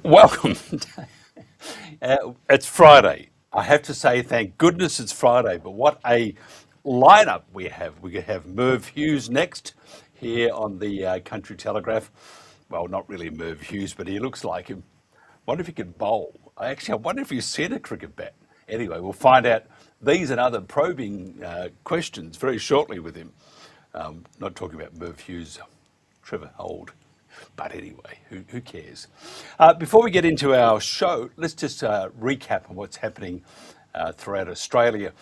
Welcome. It's Friday. I have to say, thank goodness it's Friday, but what a lineup we have. We have Merv Hughes next here on the Country Telegraph. Well, not really Merv Hughes, but he looks like him. Wonder if he could bowl. I wonder if he's seen a cricket bat. Anyway, we'll find out these and other probing questions very shortly with him. Not talking about Merv Hughes, Trevor Hold. But anyway, who cares? Before we get into our show, let's just recap on what's happening throughout Australia.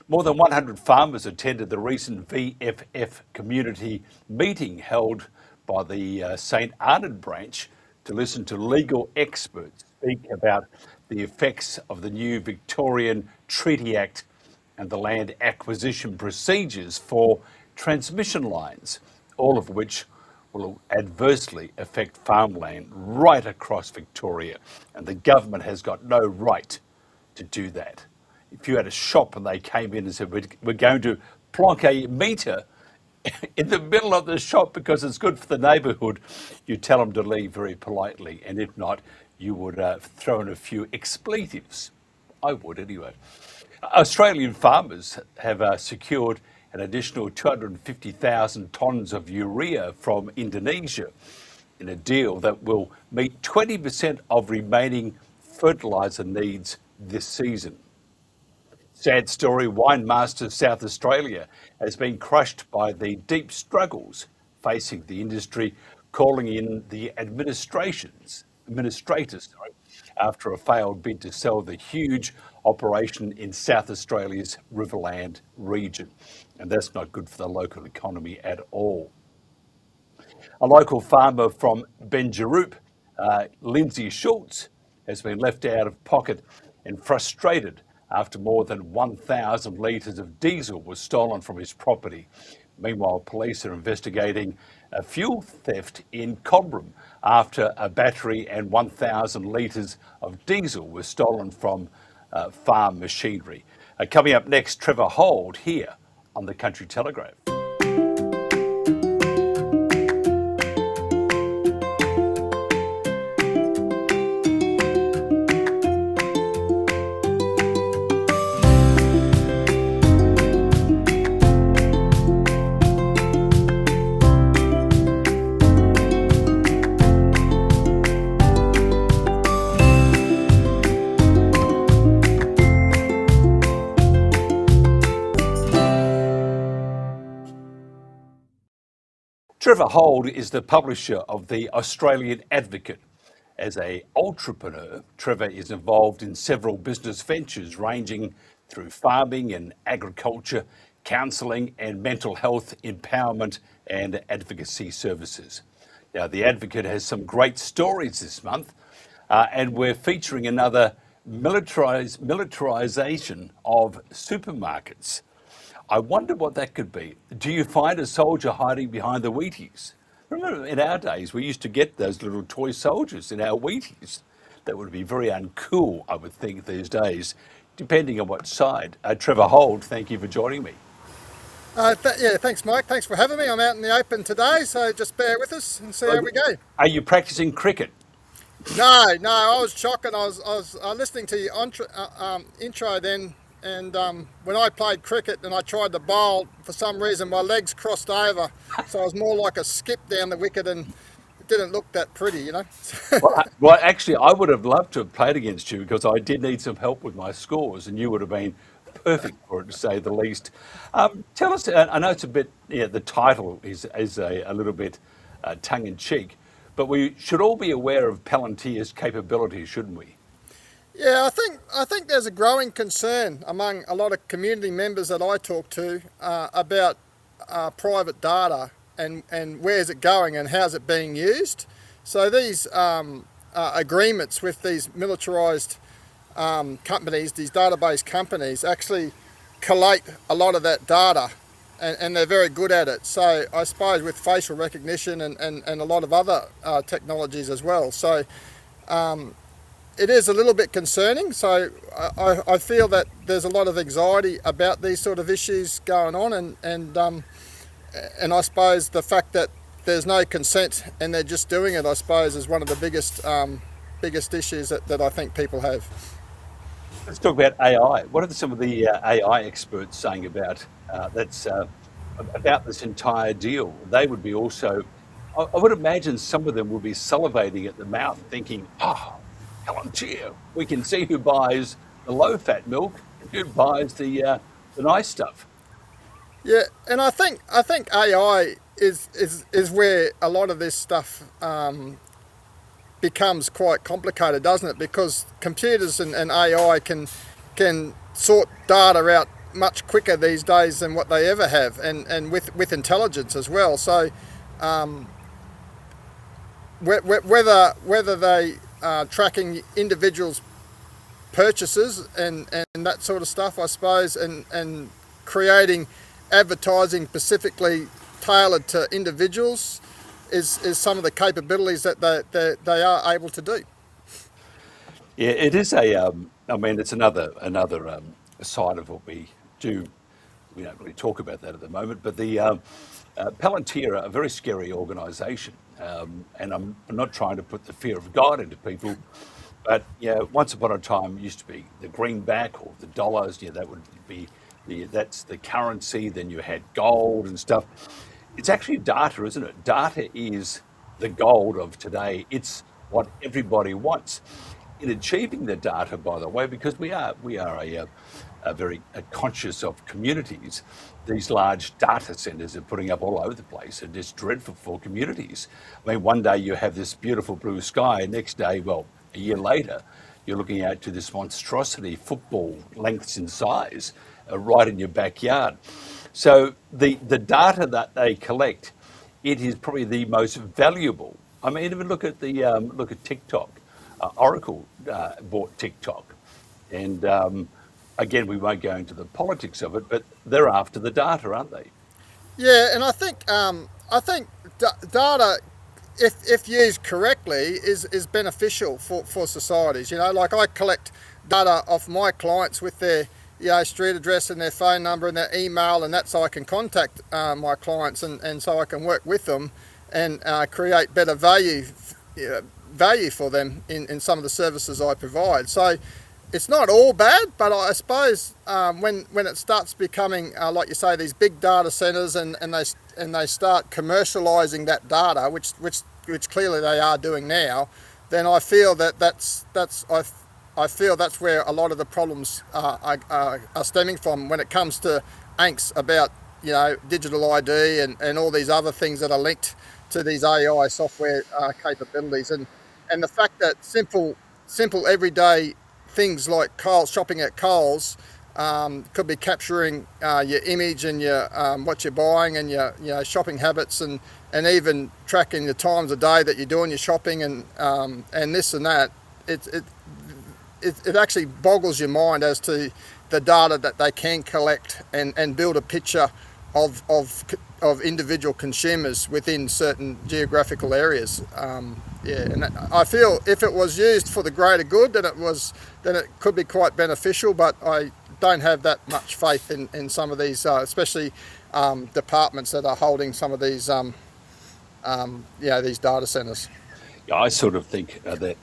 More than 100 farmers attended the recent VFF community meeting held by the St Arnaud branch to listen to legal experts speak about the effects of the new Victorian Treaty Act and the land acquisition procedures for transmission lines, all of which will adversely affect farmland right across Victoria, and the government has got no right to do that. If you had a shop and they came in and said, we're going to plonk a meter in the middle of the shop because it's good for the neighbourhood, you tell them to leave very politely, and if not, you would throw in a few expletives. I would anyway. Australian farmers have secured an additional 250,000 tonnes of urea from Indonesia in a deal that will meet 20% of remaining fertiliser needs this season. Sad story, Wine Masters South Australia has been crushed by the deep struggles facing the industry, calling in the administrators after a failed bid to sell the huge operation in South Australia's Riverland region. And that's not good for the local economy at all. A local farmer from Benjaroop, Lindsay Schultz, has been left out of pocket and frustrated after more than 1,000 litres of diesel was stolen from his property. Meanwhile, police are investigating a fuel theft in Cobram after a battery and 1,000 litres of diesel was stolen from farm machinery. Coming up next, Trevor Hold here on the Country Telegraph. Trevor Hold is the publisher of the Australian Advocate. As an ultrapreneaur, Trevor is involved in several business ventures ranging through farming and agriculture, counselling and mental health empowerment and advocacy services. Now, the Advocate has some great stories this month, and we're featuring another militarisation of supermarkets. I wonder what that could be. Do you find a soldier hiding behind the Wheaties? Remember, in our days, we used to get those little toy soldiers in our Wheaties. That would be very uncool, I would think, these days, depending on what side. Trevor Hold, thank you for joining me. Thanks, Mike. Thanks for having me. I'm out in the open today, so just bear with us and see how we go. Are you practicing cricket? No, I was shocking. I was listening to your intro then. And when I played cricket and I tried to bowl, for some reason my legs crossed over, so I was more like a skip down the wicket, and it didn't look that pretty, you know. Well, actually, I would have loved to have played against you because I did need some help with my scores, and you would have been perfect for it, to say the least. Tell us, I know it's a bit, the title is a little bit tongue-in-cheek, but we should all be aware of Palantir's capabilities, shouldn't we? Yeah, I think there's a growing concern among a lot of community members that I talk to about private data and where's it going and how's it being used. So these agreements with these militarised companies, these database companies, actually collate a lot of that data, and they're very good at it. So I suppose with facial recognition and a lot of other technologies as well. So it is a little bit concerning. So I feel that there's a lot of anxiety about these sort of issues going on, and I suppose the fact that there's no consent and they're just doing it, I suppose, is one of the biggest biggest issues that I think people have. Let's talk about AI. What are some of the AI experts saying about this entire deal? They would be also, I would imagine some of them will be salivating at the mouth thinking, oh, Palantir, we can see who buys the low-fat milk and who buys the nice stuff. Yeah, and I think AI is where a lot of this stuff becomes quite complicated, doesn't it? Because computers and AI can sort data out much quicker these days than what they ever have, and with intelligence as well. So whether they are tracking individuals' purchases and that sort of stuff, I suppose, and creating advertising specifically tailored to individuals is some of the capabilities that they are able to do. Yeah, it is I mean, it's another side of what we do. We don't really talk about that at the moment, but the Palantir are a very scary organisation, and I'm not trying to put the fear of God into people, but yeah, once upon a time it used to be the greenback or the dollars. Yeah, that would be that's the currency. Then you had gold and stuff. It's actually data, isn't it? Data is the gold of today. It's what everybody wants. In achieving the data, by the way, because we are a very conscious of communities. These large data centres are putting up all over the place, and it's dreadful for communities. I mean, one day you have this beautiful blue sky, next day, well, a year later, you're looking out to this monstrosity, football lengths in size, right in your backyard. So the data that they collect, it is probably the most valuable. I mean, even look at TikTok. Oracle bought TikTok, and again, we won't go into the politics of it, but they're after the data, aren't they? Yeah, and I think data, if used correctly, is beneficial for societies. You know, like I collect data off my clients with their street address and their phone number and their email, and that's so I can contact my clients and so I can work with them and create better value for them in some of the services I provide. So it's not all bad, but I suppose when it starts becoming like you say, these big data centers and they start commercializing that data, which clearly they are doing now, then I feel that's where a lot of the problems are stemming from when it comes to angst about digital ID and all these other things that are linked to these AI software capabilities, and the fact that simple everyday things like shopping at Coles could be capturing your image and your what you're buying and your shopping habits and even tracking the times of day that you're doing your shopping and this and that. It actually boggles your mind as to the data that they can collect and build a picture of individual consumers within certain geographical areas. And I feel if it was used for the greater good, then it could be quite beneficial. But I don't have that much faith in some of these, especially departments that are holding some of these, these data centres. Yeah, I sort of think that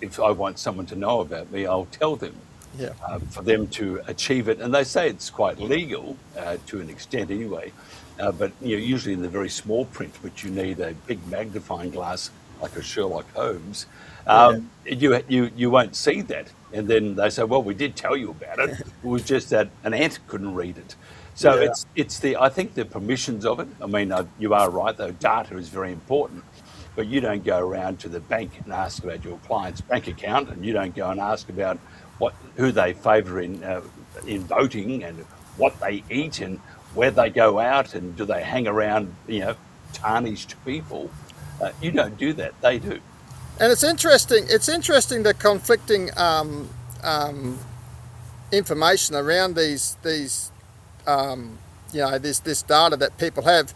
if I want someone to know about me, I'll tell them. Yeah. For them to achieve it, and they say it's quite legal to an extent anyway. But usually in the very small print, which you need a big magnifying glass like a Sherlock Holmes, you won't see that. And then they say, well, we did tell you about it. It was just that an ant couldn't read it. So I think the permissions of it. I mean, you are right though. Data is very important, but you don't go around to the bank and ask about your client's bank account, and you don't go and ask about who they favour in voting and what they eat and where they go out and do they hang around tarnished people. You don't do that, they do. And it's interesting the conflicting information around these this data that people have.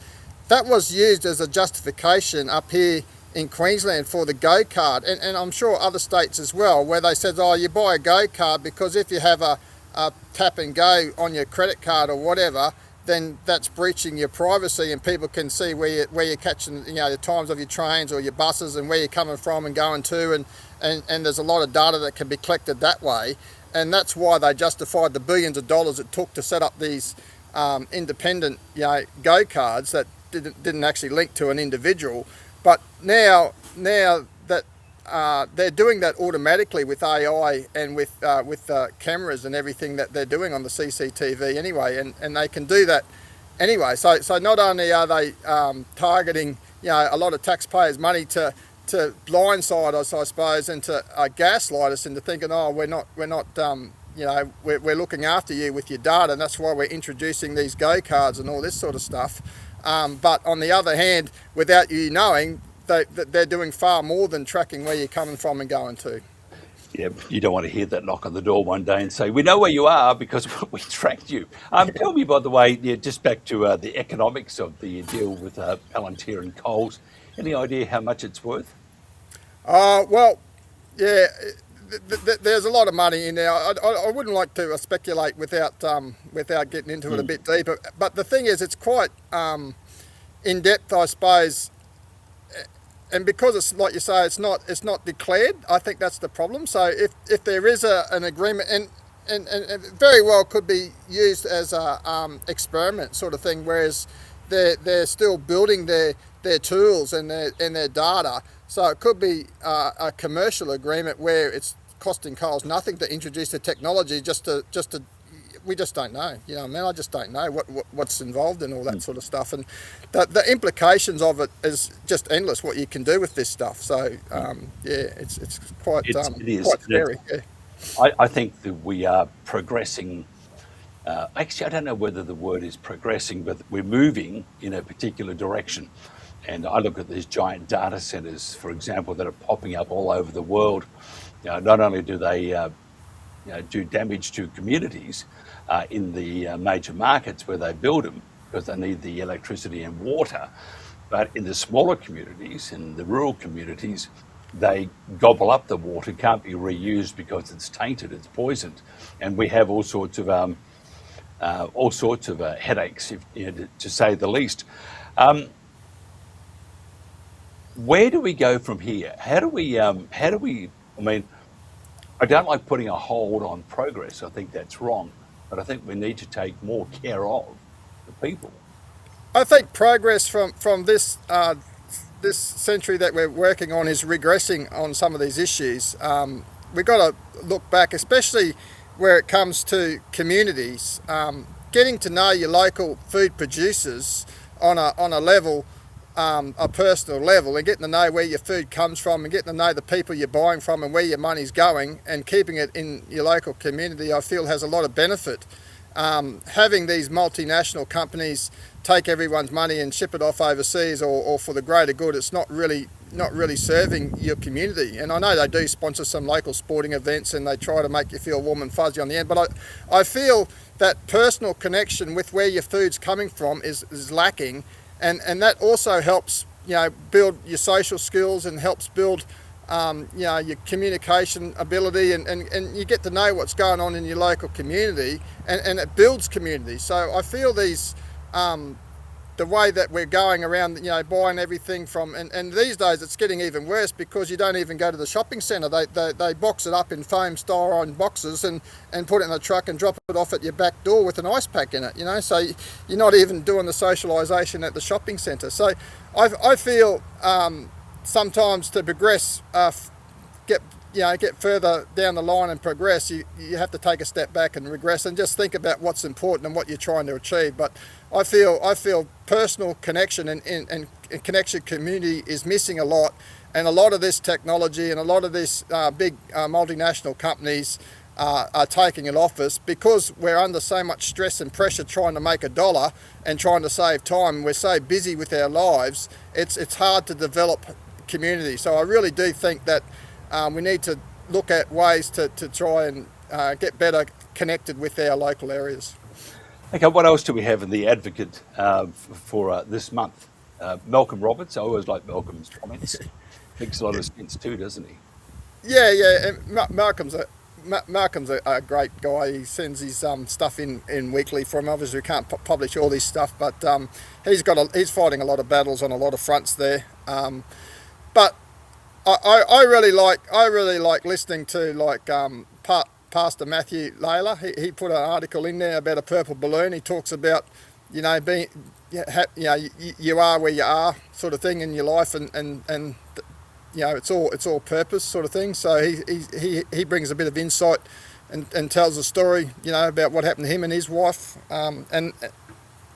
That was used as a justification up here in Queensland for the Go card, and I'm sure other states as well, where they said, you buy a Go card because if you have a tap and go on your credit card or whatever, then that's breaching your privacy and people can see where you're catching the times of your trains or your buses and where you're coming from and going to and there's a lot of data that can be collected that way, and that's why they justified the billions of dollars it took to set up these independent, go cards that didn't actually link to an individual. But now that they're doing that automatically with AI and with cameras and everything that they're doing on the CCTV anyway, and they can do that anyway. So not only are they targeting a lot of taxpayers' money to blindside us, I suppose, and to gaslight us into thinking, oh, we're not we're looking after you with your data, and that's why we're introducing these go cards and all this sort of stuff. But on the other hand, without you knowing, they're doing far more than tracking where you're coming from and going to. Yeah, you don't want to hear that knock on the door one day and say, we know where you are because we tracked you. Tell me, by the way, just back to the economics of the deal with Palantir and Coles, any idea how much it's worth? Well, yeah, there's a lot of money in there. I wouldn't like to speculate without getting into it a bit deeper. But the thing is, it's quite in depth, I suppose. And because it's like you say, it's not declared. I think that's the problem. So if there is an agreement, and it very well could be used as a experiment sort of thing, whereas they're still building their tools and their data. So it could be a commercial agreement where it's costing Coles nothing to introduce the technology just to we just don't know. I just don't know what's involved in all that sort of stuff, and the implications of it is just endless. What you can do with this stuff. So it's quite quite scary. Yeah. I think that we are progressing. Actually, I don't know whether the word is progressing, but we're moving in a particular direction. And I look at these giant data centers, for example, that are popping up all over the world. Not only do they do damage to communities in the major markets where they build them because they need the electricity and water, but in the smaller communities, in the rural communities, they gobble up the water, can't be reused because it's tainted, it's poisoned, and we have all sorts of headaches, to say the least. Where do we go from here? How do we? I mean, I don't like putting a hold on progress. I think that's wrong, but I think we need to take more care of the people. I think progress from this century that we're working on is regressing on some of these issues. We've got to look back, especially where it comes to communities. Getting to know your local food producers on a level. A personal level, and getting to know where your food comes from and getting to know the people you're buying from and where your money's going and keeping it in your local community, I feel has a lot of benefit. Having these multinational companies take everyone's money and ship it off overseas or for the greater good, it's not really serving your community. And I know they do sponsor some local sporting events and they try to make you feel warm and fuzzy on the end, but I feel that personal connection with where your food's coming from is lacking. And that also helps, build your social skills and helps build, your communication ability and you get to know what's going on in your local community and it builds community. So I feel the way that we're going around, buying everything from, and these days it's getting even worse because you don't even go to the shopping centre. They box it up in foam styrofoam boxes and put it in the truck and drop it off at your back door with an ice pack in it, so you're not even doing the socialisation at the shopping centre. So I feel sometimes to progress, get further down the line and progress, you have to take a step back and regress and just think about what's important and what you're trying to achieve. But I feel personal connection and connection community is missing a lot, and a lot of this technology and a lot of this big multinational companies are taking it off us because we're under so much stress and pressure trying to make a dollar and trying to save time. We're so busy with our lives, it's hard to develop community. So I really do think that we need to look at ways to try and get better connected with our local areas. Okay, what else do we have in the Advocate for this month? Malcolm Roberts. I always like Malcolm's comments. Makes a lot of sense too, doesn't he? Yeah. And Malcolm's a great guy. He sends his stuff in weekly for him. Obviously, we can't publish all this stuff, but he's fighting a lot of battles on a lot of fronts there. But I really like listening to Pastor Matthew Layla. He put an article in there about a purple balloon. He talks about, being, you are where you are sort of thing in your life, and it's all purpose sort of thing. So he brings a bit of insight and tells a story, about what happened to him and his wife. And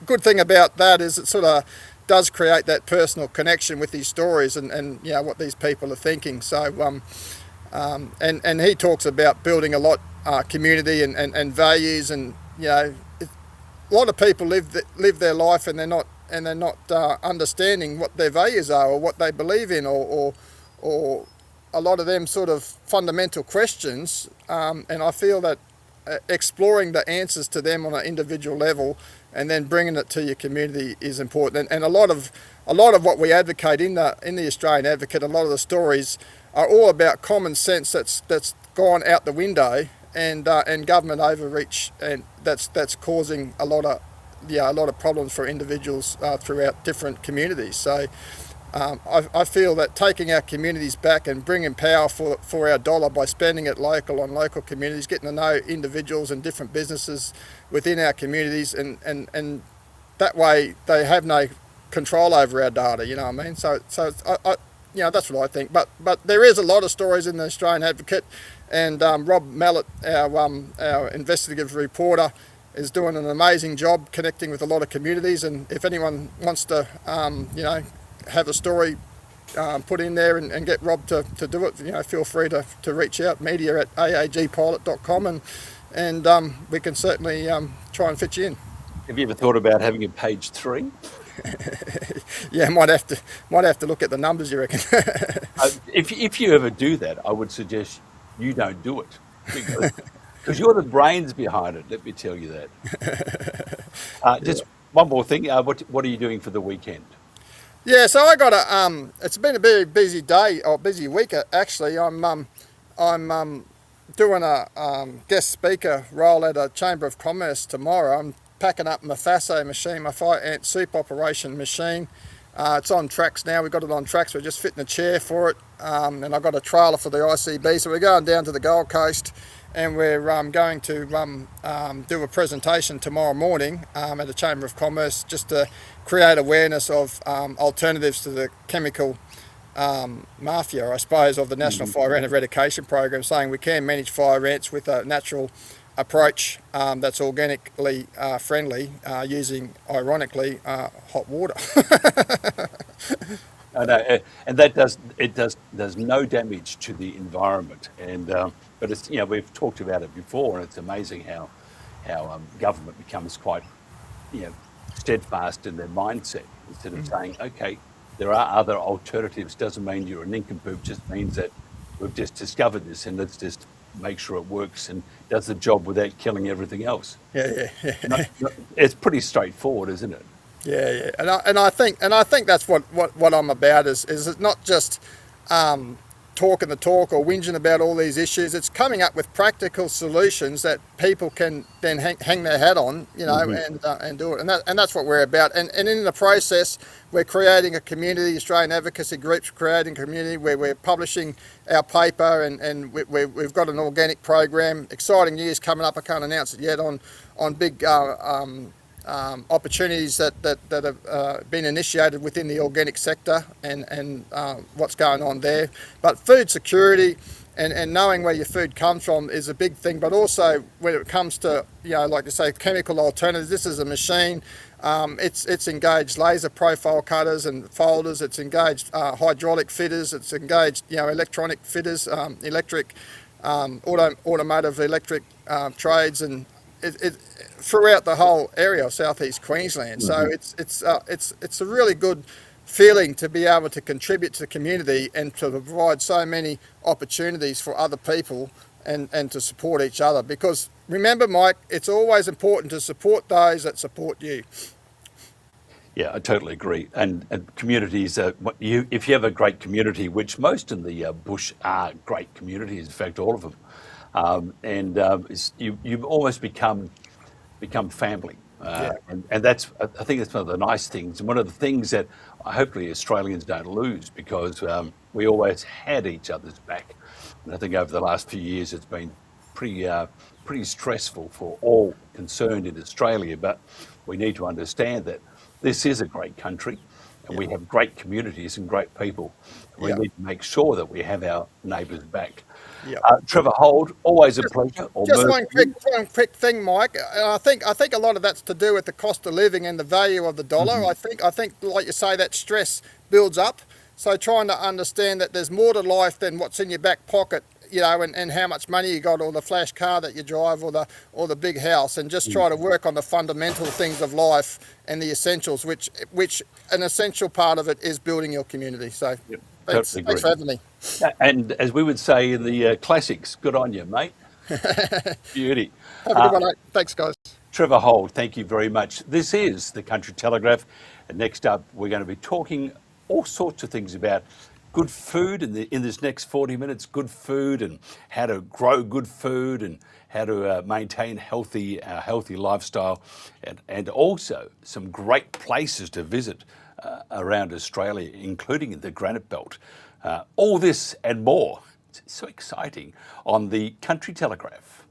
good thing about that is it sort of does create that personal connection with these stories and what these people are thinking. So and he talks about building a lot community and values, and a lot of people live their life and they're not understanding what their values are or what they believe in, or a lot of them sort of fundamental questions, and I feel that exploring the answers to them on an individual level and then bringing it to your community is important. And a lot of what we advocate in the Australian Advocate, a lot of the stories are all about common sense that's gone out the window, and government overreach, and that's causing a lot of problems for individuals throughout different communities. So I feel that taking our communities back and bringing power for our dollar by spending it on local communities, getting to know individuals and different businesses within our communities, and that way they have no control over our data. You know what I mean? So I that's what I think. But there is a lot of stories in the Australian Advocate, and Rob Mallet, our investigative reporter, is doing an amazing job connecting with a lot of communities. And if anyone wants to, have a story put in there and get Rob to do it, feel free to reach out, media@aagpilot.com, and we can certainly try and fit you in. Have you ever thought about having a page 3? Yeah, might have to look at the numbers, you reckon? If you ever do that, I would suggest you don't do it, because you're the brains behind it. Let me tell you that. Just one more thing. What are you doing for the weekend? Yeah, so I got it's been a very busy day, or busy week actually. I'm doing a guest speaker role at a Chamber of Commerce tomorrow. I'm packing up my Faso machine, my fire ant soup operation machine. It's on tracks now. We've got it on tracks. We're just fitting a chair for it, and I've got a trailer for the ICB. So we're going down to the Gold Coast, and we're going to do a presentation tomorrow morning at the Chamber of Commerce, just to create awareness of alternatives to the chemical mafia, I suppose, of the National Fire Ant Eradication Program, saying we can manage fire ants with a natural approach that's organically friendly, using, ironically, hot water. And that does no damage to the environment. And but it's we've talked about it before, and it's amazing how government becomes quite steadfast in their mindset. Instead of saying, okay, there are other alternatives, doesn't mean you're a nincompoop, just means that we've just discovered this, and let's just make sure it works and does the job without killing everything else. Yeah. It's pretty straightforward, isn't it? Yeah. And I think that's what I'm about is it's not just talking the talk or whinging about all these issues. It's coming up with practical solutions that people can then hang their hat on, and do it. And that's what we're about. And in the process, we're creating a community, Australian advocacy groups, creating a community where we're publishing our paper, and we've got an organic program. Exciting years coming up. I can't announce it yet on big opportunities that have been initiated within the organic sector, and what's going on there. But food security and knowing where your food comes from is a big thing. But also when it comes to, like I say, chemical alternatives, this is a machine. It's engaged laser profile cutters and folders. It's engaged hydraulic fitters. It's engaged electronic fitters, automotive electric trades, and it throughout the whole area of southeast Queensland. So it's a really good feeling to be able to contribute to the community and to provide so many opportunities for other people and to support each other. Because remember, Mike, it's always important to support those that support you. Yeah, I totally agree. And communities, if you have a great community, which most in the bush are great communities, in fact, all of them, you almost become family. Yeah. And that's, I think that's one of the nice things, and one of the things that hopefully Australians don't lose, because we always had each other's back. And I think over the last few years it's been pretty stressful for all concerned in Australia, but we need to understand that this is a great country and we have great communities and great people. We Yeah. need to make sure that we have our neighbours back. Yeah. Trevor Hold, always a pleasure. Just one quick thing, Mike. I think a lot of that's to do with the cost of living and the value of the dollar. I think, like you say, that stress builds up. So trying to understand that there's more to life than what's in your back pocket, you know, and how much money you got, or the flash car that you drive, or the big house, and just try to work on the fundamental things of life and the essentials, which an essential part of it is building your community. So thanks for having me. And as we would say in the classics, good on you, mate. Beauty. Have a good one, mate. Thanks, guys. Trevor Hold, thank you very much. This is the Country Telegraph. And next up, we're going to be talking all sorts of things about good food in this next 40 minutes, good food and how to grow good food and how to maintain healthy lifestyle, and also some great places to visit around Australia, including the Granite Belt. All this and more. It's so exciting on the Country Telegraph.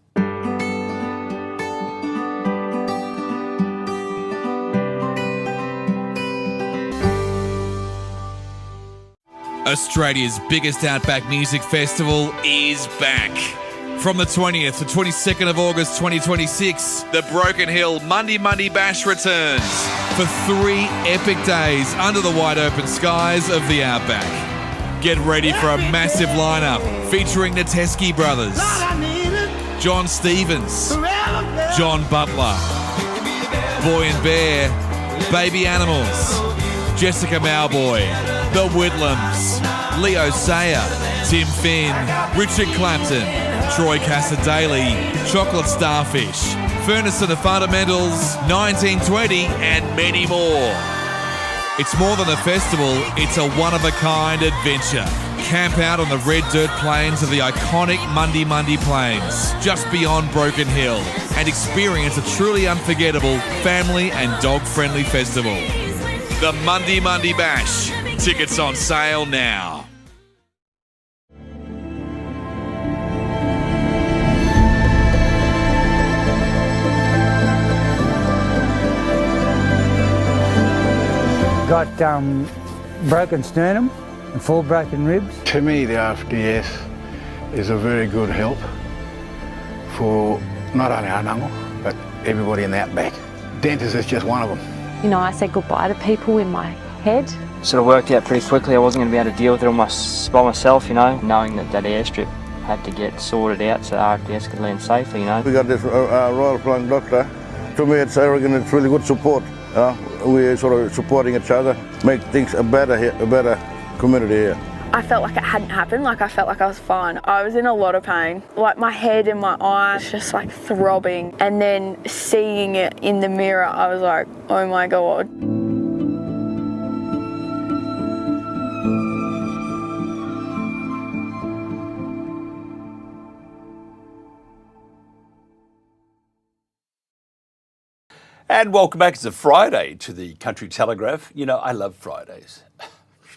Australia's biggest outback music festival is back. From the 20th to 22nd of August 2026, the Broken Hill Monday Bash returns for 3 epic days under the wide open skies of the outback. Get ready for a massive lineup featuring the Teskey Brothers, John Stevens, John Butler, Boy and Bear, Baby Animals, Jessica Mowboy, The Whitlams, Leo Sayer, Tim Finn, Richard Clapton, Troy Cassadaly, Chocolate Starfish, Furnace and the Fundamentals, 1920, and many more. It's more than a festival, it's a one-of-a-kind adventure. Camp out on the red dirt plains of the iconic Mundi Plains, just beyond Broken Hill, and experience a truly unforgettable family and dog-friendly festival. The Monday Bash. Tickets on sale now. Got broken sternum and 4 broken ribs. To me, the RFDS is a very good help for not only Anango, but everybody in the outback. Dentist is just one of them. You know, I said goodbye to people in my head. Sort of worked out pretty quickly I wasn't going to be able to deal with it by myself, you know, knowing that airstrip had to get sorted out so RFDS could land safely, you know. We got this Royal Flying Doctor. To me, it's arrogant, it's really good support. We're sort of supporting each other, make things a better community here. I felt like it hadn't happened, like I felt like I was fine. I was in a lot of pain, like my head and my eyes just like throbbing, and then seeing it in the mirror, I was like, oh my God. And welcome back. It's a Friday to the Country Telegraph. You know, I love Fridays.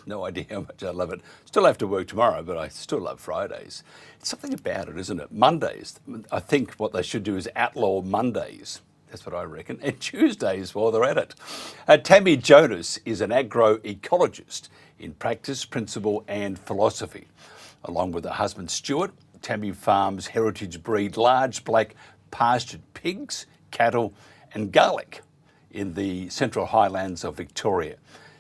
No idea how much I love it. Still have to work tomorrow, but I still love Fridays. It's something about it, isn't it? Mondays, I think what they should do is outlaw Mondays. That's what I reckon. And Tuesdays while they're at it. Tammi Jonas is an agroecologist in practice, principle and philosophy. Along with her husband Stuart, Tammi farms heritage breed large black pastured pigs, cattle and garlic in the central highlands of Victoria.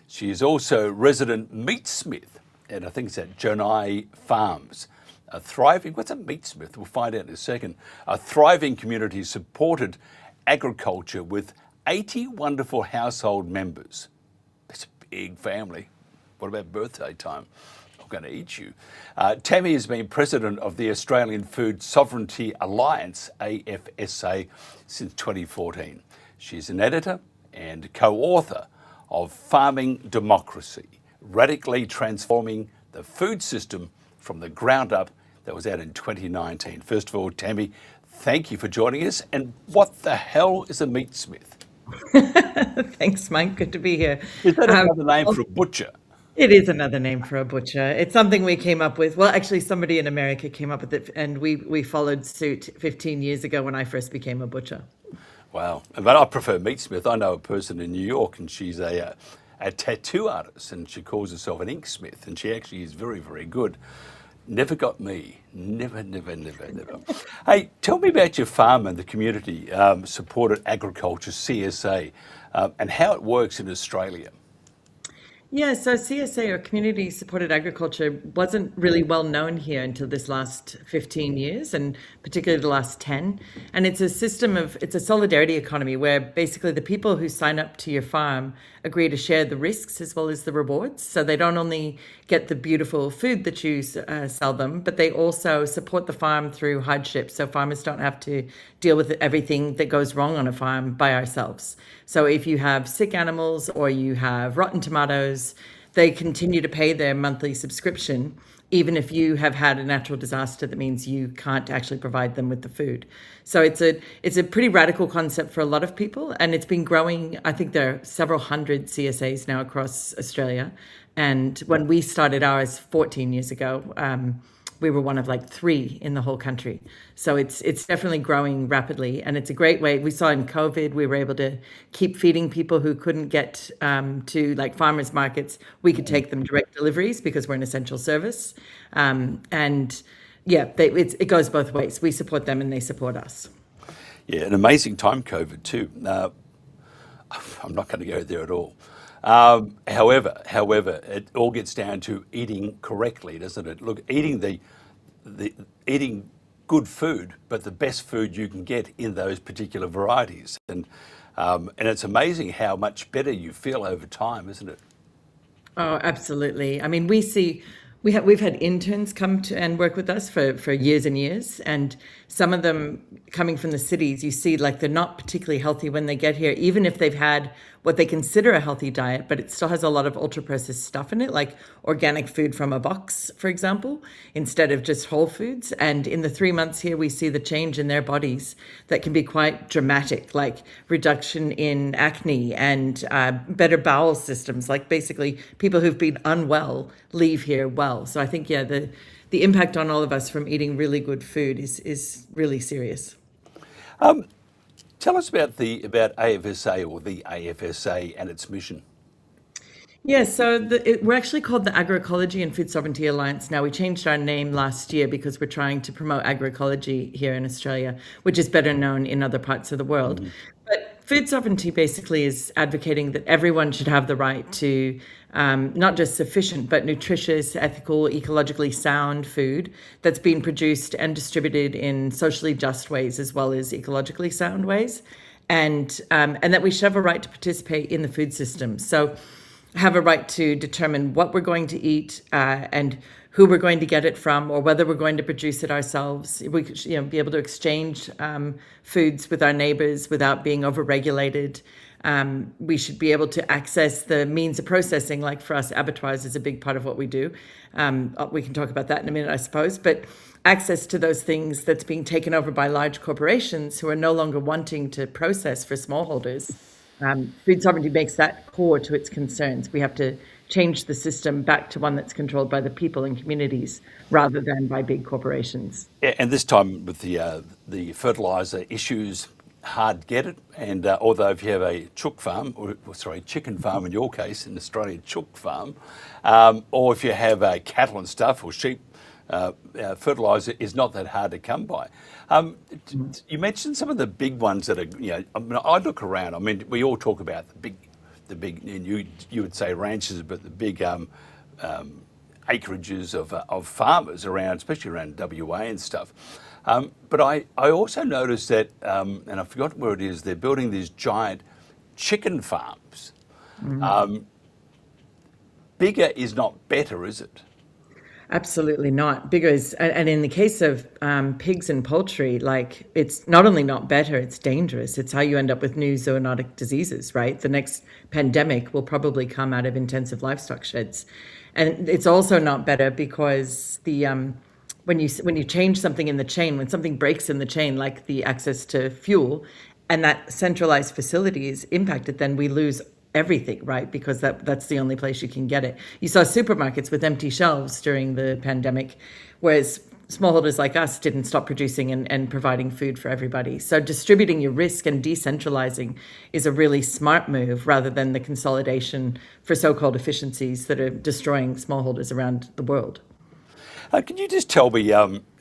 She is also resident meatsmith, and I think it's at Jonai Farms. A thriving, what's a meatsmith? We'll find out in a second. A thriving community supported agriculture with 80 wonderful household members. That's a big family. What about birthday time? I'm going to eat you. Tammi has been president of the Australian Food Sovereignty Alliance, AFSA, since 2014. She's an editor and co-author of Farming Democracy, Radically Transforming the Food System from the Ground Up, that was out in 2019. First of all, Tammi, thank you for joining us. And what the hell is a meatsmith? Thanks, Mike. Good to be here. Is that Um, another name for a butcher? it is another name for a butcher. It's something we came up with. Well, actually, somebody in America came up with it, and we followed suit 15 years ago when I first became a butcher. Wow. But I prefer meatsmith. I know a person in New York, and she's a tattoo artist, and she calls herself an inksmith, and she actually is very, very good. Never got me. Never, never, never, never. Hey, tell me about your farm and the community supported agriculture, CSA, and how it works in Australia. Yeah, so CSA, or Community Supported Agriculture, wasn't really well known here until this last 15 years, and particularly the last 10. And it's a system of, it's a solidarity economy where basically the people who sign up to your farm agree to share the risks as well as the rewards. So they don't only get the beautiful food that you sell them, but they also support the farm through hardship. So farmers don't have to deal with everything that goes wrong on a farm by ourselves. So if you have sick animals or you have rotten tomatoes, they continue to pay their monthly subscription, even if you have had a natural disaster that means you can't actually provide them with the food. So it's a pretty radical concept for a lot of people, and it's been growing. I think there are several hundred CSAs now across Australia. And when we started ours 14 years ago, we were one of like 3 in the whole country. So it's definitely growing rapidly, and it's a great way. We saw in COVID, we were able to keep feeding people who couldn't get to like farmers markets. We could take them direct deliveries because we're an essential service. And yeah, it goes both ways. We support them and they support us. Yeah, an amazing time, COVID too. I'm not going to go there at all. However, it all gets down to eating correctly, doesn't it? Look, eating eating good food, but the best food you can get in those particular varieties, and it's amazing how much better you feel over time, isn't it? Oh, absolutely. I mean, we've had interns come to and work with us for years and years, and some of them coming from the cities, you see like they're not particularly healthy when they get here, even if they've had what they consider a healthy diet, but it still has a lot of ultra processed stuff in it, like organic food from a box, for example, instead of just whole foods. And in the 3 months here, we see the change in their bodies that can be quite dramatic, like reduction in acne and better bowel systems. Like basically people who've been unwell leave here well. So I think, yeah, the impact on all of us from eating really good food is really serious. Tell us about AFSA, or the AFSA, and its mission. Yeah, so we're actually called the Agroecology and Food Sovereignty Alliance now. We changed our name last year because we're trying to promote agroecology here in Australia, which is better known in other parts of the world. Mm-hmm. But food sovereignty basically is advocating that everyone should have the right to not just sufficient, but nutritious, ethical, ecologically sound food that's been produced and distributed in socially just ways as well as ecologically sound ways, and that we should have a right to participate in the food system. So have a right to determine what we're going to eat and who we're going to get it from, or whether we're going to produce it ourselves. We could, be able to exchange foods with our neighbors without being overregulated. We should be able to access the means of processing. Like for us, abattoirs is a big part of what we do. We can talk about that in a minute, I suppose. But access to those things that's being taken over by large corporations who are no longer wanting to process for smallholders. Food sovereignty makes that core to its concerns. We have to change the system back to one that's controlled by the people and communities rather than by big corporations. Yeah, and this time with the fertiliser issues, hard to get it. And although if you have a chicken farm in your case, in Australia, chook farm, or if you have cattle and stuff or sheep, fertiliser is not that hard to come by. You mentioned some of the big ones that are, I look around, we all talk about the big, and you would say ranches, but the big acreages of farmers around, especially around WA and stuff. But I also noticed that, and I forgot where it is, they're building these giant chicken farms. Mm-hmm. Bigger is not better, is it? Absolutely not. Bigger is, and in the case of pigs and poultry, like it's not only not better, it's dangerous. It's how you end up with new zoonotic diseases, right? The next pandemic will probably come out of intensive livestock sheds. And it's also not better because when you change something in the chain, when something breaks in the chain, like the access to fuel, and that centralized facility is impacted, then we lose everything, right? Because that's the only place you can get it. You saw supermarkets with empty shelves during the pandemic, whereas smallholders like us didn't stop producing and providing food for everybody. So distributing your risk and decentralizing is a really smart move rather than the consolidation for so-called efficiencies that are destroying smallholders around the world. Can you just tell me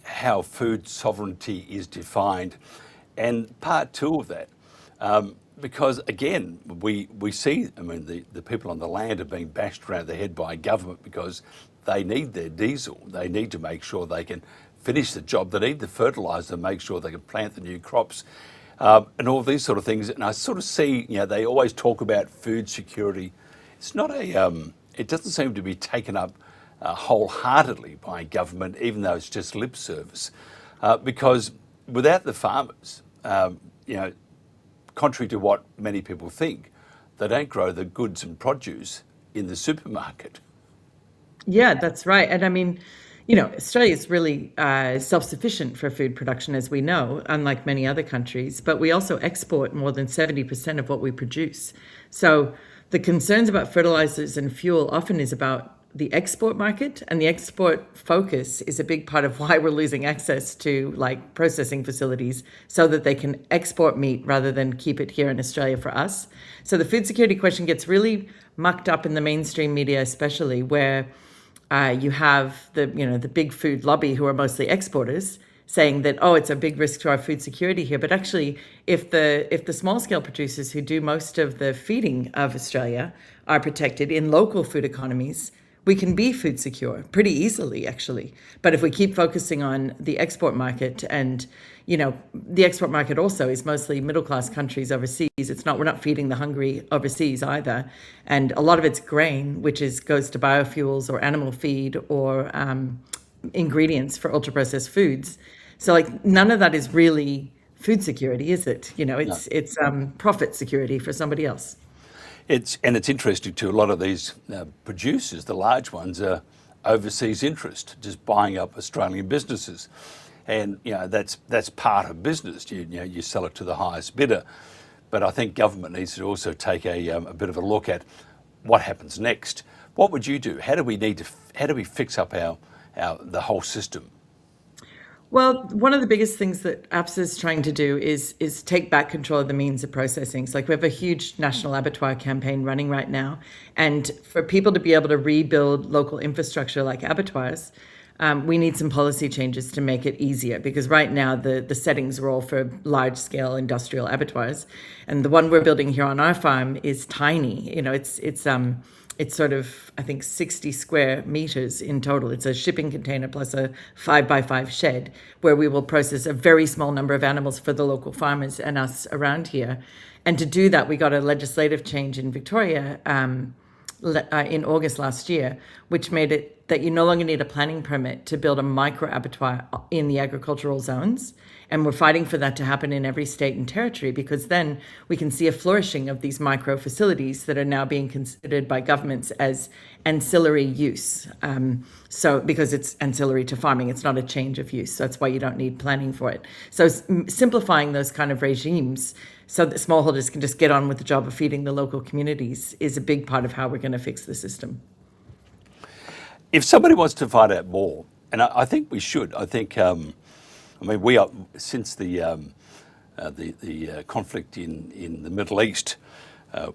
how food sovereignty is defined? And part two of that, because again, we see, I mean, the people on the land are being bashed around the head by government because they need their diesel. They need to make sure they can finish the job. They need the fertiliser, make sure they can plant the new crops, and all these sort of things. And I sort of see, they always talk about food security. It's not it doesn't seem to be taken up wholeheartedly by government, even though it's just lip service, because without the farmers, contrary to what many people think, they don't grow the goods and produce in the supermarket. Yeah, that's right. And I mean, Australia is really self-sufficient for food production, as we know, unlike many other countries, but we also export more than 70% of what we produce. So the concerns about fertilizers and fuel often is about the export market, and the export focus is a big part of why we're losing access to processing facilities so that they can export meat rather than keep it here in Australia for us. So the food security question gets really mucked up in the mainstream media, especially where you have the big food lobby who are mostly exporters saying that, it's a big risk to our food security here. But actually, if the small scale producers who do most of the feeding of Australia are protected in local food economies, we can be food secure pretty easily, actually. But if we keep focusing on the export market, and the export market also is mostly middle-class countries overseas. We're not feeding the hungry overseas either. And a lot of it's grain, which goes to biofuels or animal feed or ingredients for ultra-processed foods. So none of that is really food security, is it? It's profit security for somebody else. It's interesting too. A lot of these producers, the large ones, are overseas interest, just buying up Australian businesses, and that's part of business. You sell it to the highest bidder, but I think government needs to also take a bit of a look at what happens next. What would you do? How do we fix up the whole system? Well, one of the biggest things that APSA is trying to do is take back control of the means of processing. So we have a huge national abattoir campaign running right now. And for people to be able to rebuild local infrastructure like abattoirs, we need some policy changes to make it easier, because right now the settings are all for large scale industrial abattoirs. And the one we're building here on our farm is tiny. It's sort of, I think, 60 square meters in total. It's a shipping container plus a 5x5 shed where we will process a very small number of animals for the local farmers and us around here. And to do that, we got a legislative change in Victoria in August last year, which made it that you no longer need a planning permit to build a micro abattoir in the agricultural zones. And we're fighting for that to happen in every state and territory, because then we can see a flourishing of these micro facilities that are now being considered by governments as ancillary use. So because it's ancillary to farming, it's not a change of use. So that's why you don't need planning for it. So simplifying those kind of regimes so that smallholders can just get on with the job of feeding the local communities is a big part of how we're going to fix the system. If somebody wants to find out more, and I think we should, I think, we are, since the conflict in the Middle East,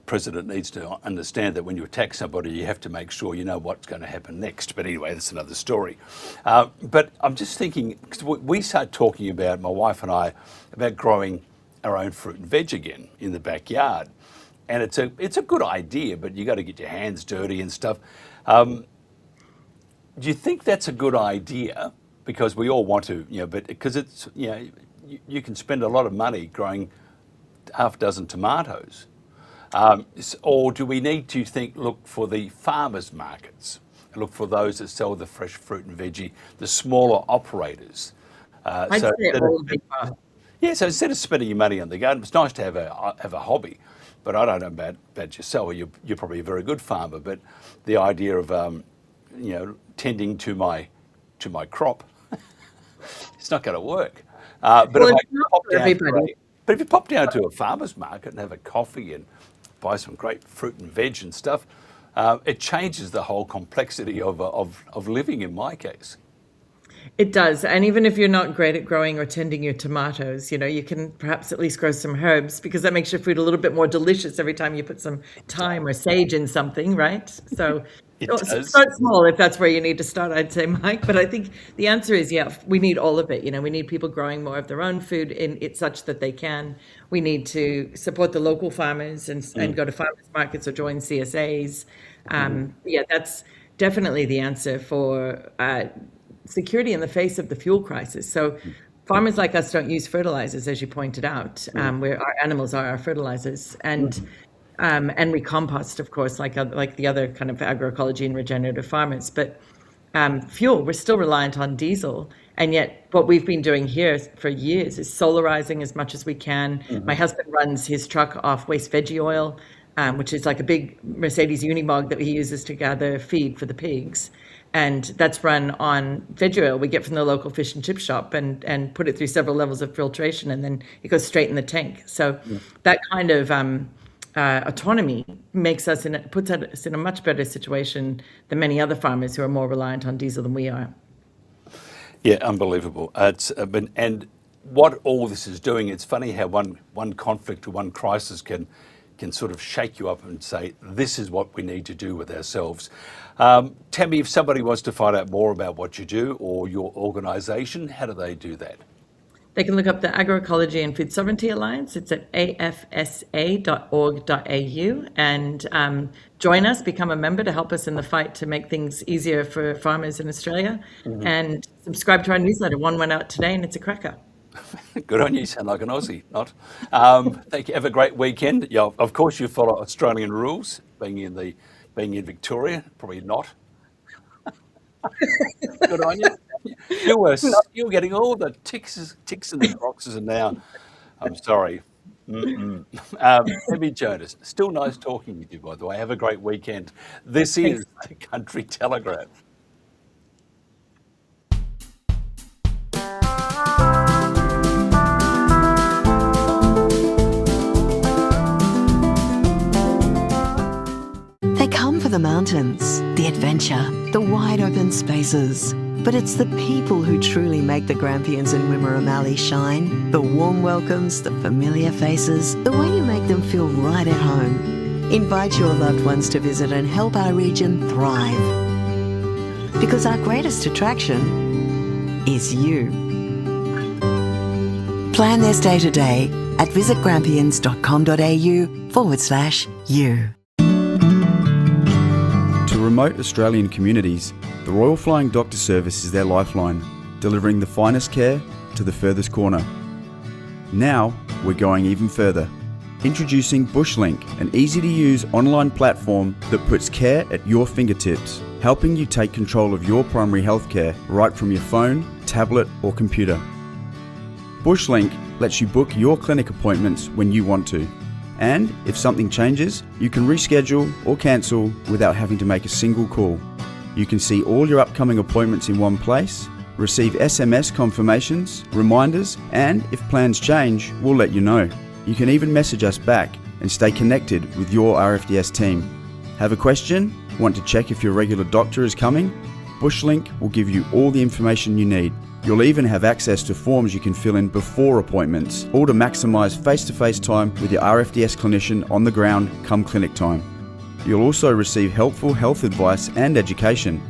President needs to understand that when you attack somebody, you have to make sure you know what's going to happen next. But anyway, that's another story. But I'm just thinking, because we started talking about, my wife and I, about growing our own fruit and veg again in the backyard. And it's a good idea, but you got to get your hands dirty and stuff. Do you think that's a good idea? Because we all want to, but because it's, you can spend a lot of money growing half a dozen tomatoes. Or do we need to look for the farmers markets, and look for those that sell the fresh fruit and veggie, the smaller operators? I'd say all of the above. Yeah, so instead of spending your money on the garden, it's nice to have a hobby. But I don't know about yourself. You're probably a very good farmer, but the idea of tending to my crop, it's not going to work. But Well, if it's not for everybody. But if you pop down to a farmer's market and have a coffee and buy some great fruit and veg and stuff, it changes the whole complexity of living in my case. It does. And even if you're not great at growing or tending your tomatoes, you can perhaps at least grow some herbs, because that makes your food a little bit more delicious every time you put some thyme or sage in something, right? So start small if that's where you need to start, I'd say, Mike. But I think the answer is, we need all of it. We need people growing more of their own food in it such that they can. We need to support the local farmers and go to farmers markets or join CSAs. That's definitely the answer for security in the face of the fuel crisis. So farmers like us don't use fertilizers, as you pointed out, where our animals are our fertilizers, and we compost, of course, like the other kind of agroecology and regenerative farmers. But fuel, we're still reliant on diesel, and yet what we've been doing here for years is solarizing as much as we can. My husband runs his truck off waste veggie oil, which is like a big Mercedes Unimog that he uses to gather feed for the pigs. And that's run on veg oil we get from the local fish and chip shop, and put it through several levels of filtration, and then it goes straight in the tank. So that kind of autonomy puts us in a much better situation than many other farmers who are more reliant on diesel than we are. Yeah, unbelievable. And what all this is doing, it's funny how one conflict or one crisis can sort of shake you up and say, this is what we need to do with ourselves. Tammi, if somebody wants to find out more about what you do or your organisation, how do they do that? They can look up the Agroecology and Food Sovereignty Alliance. It's at afsa.org.au, and join us, become a member to help us in the fight to make things easier for farmers in Australia, and subscribe to our newsletter. One went out today and it's a cracker. Good on you. Sound like an Aussie, not? Thank you. Have a great weekend. Yeah, of course, you follow Australian rules. Being in Victoria, probably not. Good on you. You're getting all the ticks in the boxes, and now I'm sorry. Tammi Jonas, still nice talking with you, by the way. Have a great weekend. This is the Country Telegraph. They come for the mountains, the adventure, the wide open spaces. But it's the people who truly make the Grampians and Wimmera Mallee shine. The warm welcomes, the familiar faces, the way you make them feel right at home. Invite your loved ones to visit and help our region thrive. Because our greatest attraction is you. Plan their stay today at visitgrampians.com.au/you. To remote Australian communities, the Royal Flying Doctor Service is their lifeline, delivering the finest care to the furthest corner. Now, we're going even further. Introducing Bushlink, an easy-to-use online platform that puts care at your fingertips, helping you take control of your primary healthcare right from your phone, tablet or computer. Bushlink lets you book your clinic appointments when you want to. And if something changes, you can reschedule or cancel without having to make a single call. You can see all your upcoming appointments in one place, receive SMS confirmations, reminders, and if plans change, we'll let you know. You can even message us back and stay connected with your RFDS team. Have a question? Want to check if your regular doctor is coming? Bushlink will give you all the information you need. You'll even have access to forms you can fill in before appointments, all to maximise face-to-face time with your RFDS clinician on the ground come clinic time. You'll also receive helpful health advice and education.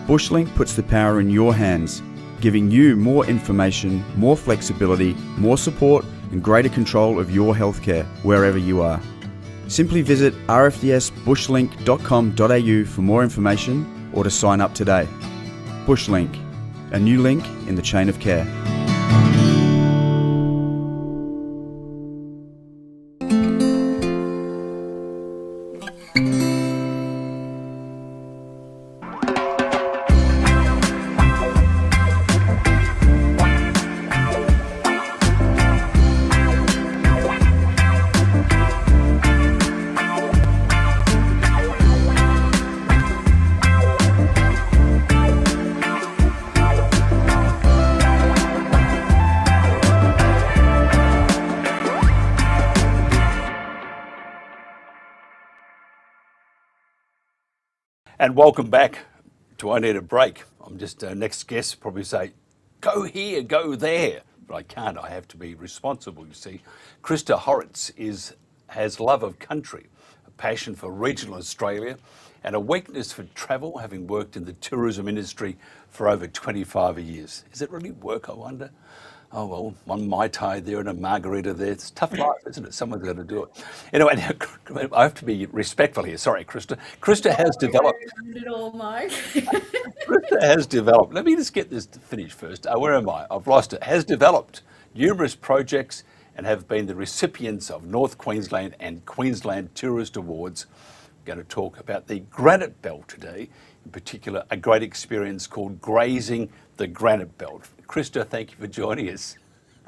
Bushlink puts the power in your hands, giving you more information, more flexibility, more support and greater control of your healthcare wherever you are. Simply visit rfdsbushlink.com.au for more information or to sign up today. Bushlink, a new link in the chain of care. And welcome back to I Need a Break. I'm just, next guest probably say, go here, go there. But I can't, I have to be responsible, you see. Krista has love of country, a passion for regional Australia, and a weakness for travel, having worked in the tourism industry for over 25 years. Is it really work, I wonder? Oh, well, one Mai Tai there and a margarita there. It's a tough life, isn't it? Someone's got to do it. Anyway, now, I have to be respectful here. Sorry, Krista. Krista has developed... It all, Mike. Krista has developed... Let me just get this finished first. Where am I? I've lost it. Has developed numerous projects and have been the recipients of North Queensland and Queensland Tourist Awards. We're going to talk about the Granite Belt today, in particular a great experience called Grazing the Granite Belt. Krista, thank you for joining us.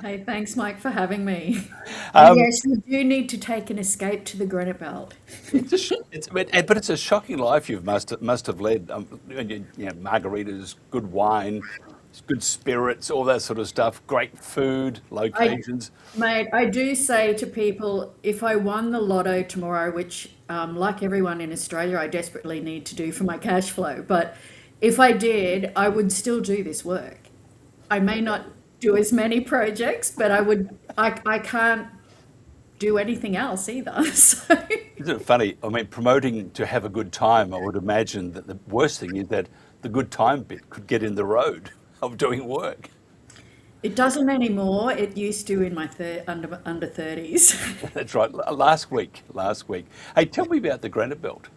Hey, thanks, Mike, for having me. Yes, you do need to take an escape to the Granite Belt. But it's a shocking life you must have led. Margaritas, good wine, good spirits, all that sort of stuff, great food, locations. Mate, I do say to people, if I won the lotto tomorrow, which like everyone in Australia, I desperately need to do for my cash flow, but if I did, I would still do this work. I may not do as many projects, but I can't do anything else either. So. Isn't it funny? I mean, promoting to have a good time, I would imagine that the worst thing is that the good time bit could get in the road of doing work. It doesn't anymore. It used to in my under 30s. That's right. Last week. Hey, tell me about the Granite Belt.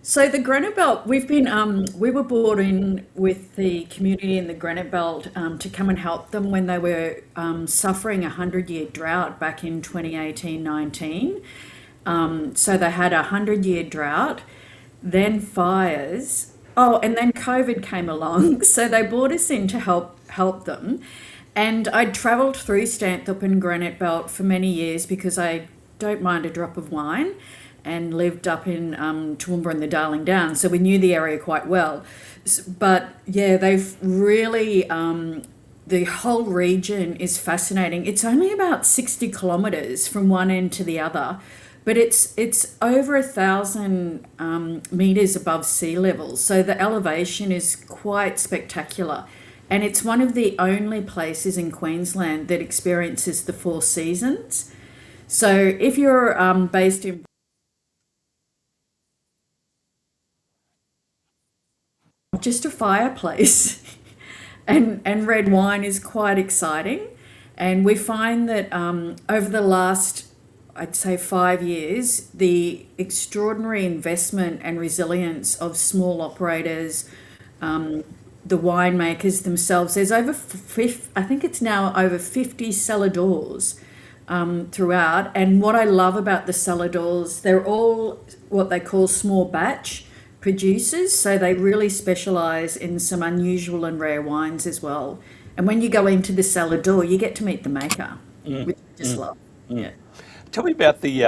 So the Granite Belt, we were brought in with the community in the Granite Belt to come and help them when they were suffering a 100-year drought back in 2018-19. So they had a 100-year drought, then fires. Oh, and then COVID came along. So they brought us in to help them. And I'd travelled through Stanthorpe and Granite Belt for many years because I don't mind a drop of wine, and lived up in Toowoomba and the Darling Downs, so we knew the area quite well. But yeah, they've really, the whole region is fascinating. It's only about 60 kilometres from one end to the other, but it's over 1,000 metres above sea level, so the elevation is quite spectacular. And it's one of the only places in Queensland that experiences the 4 seasons. So if you're based in just a fireplace and red wine is quite exciting. And we find that over the last, I'd say 5 years, the extraordinary investment and resilience of small operators, the winemakers themselves, there's over, I think it's now over 50 cellar doors throughout. And what I love about the cellar doors, they're all what they call small batch producers, so they really specialise in some unusual and rare wines as well. And when you go into the cellar door, you get to meet the maker, which I just love. Yeah. Tell me about the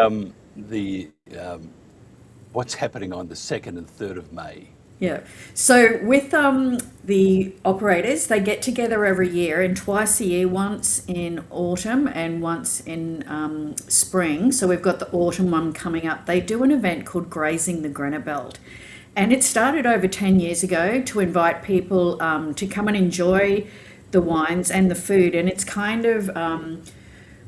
what's happening on the 2nd and 3rd of May. Yeah. So with the operators, they get together every year, and twice a year, once in autumn and once in spring. So we've got the autumn one coming up. They do an event called Grazing the Granite Belt. And it started over 10 years ago to invite people to come and enjoy the wines and the food. And it's kind of,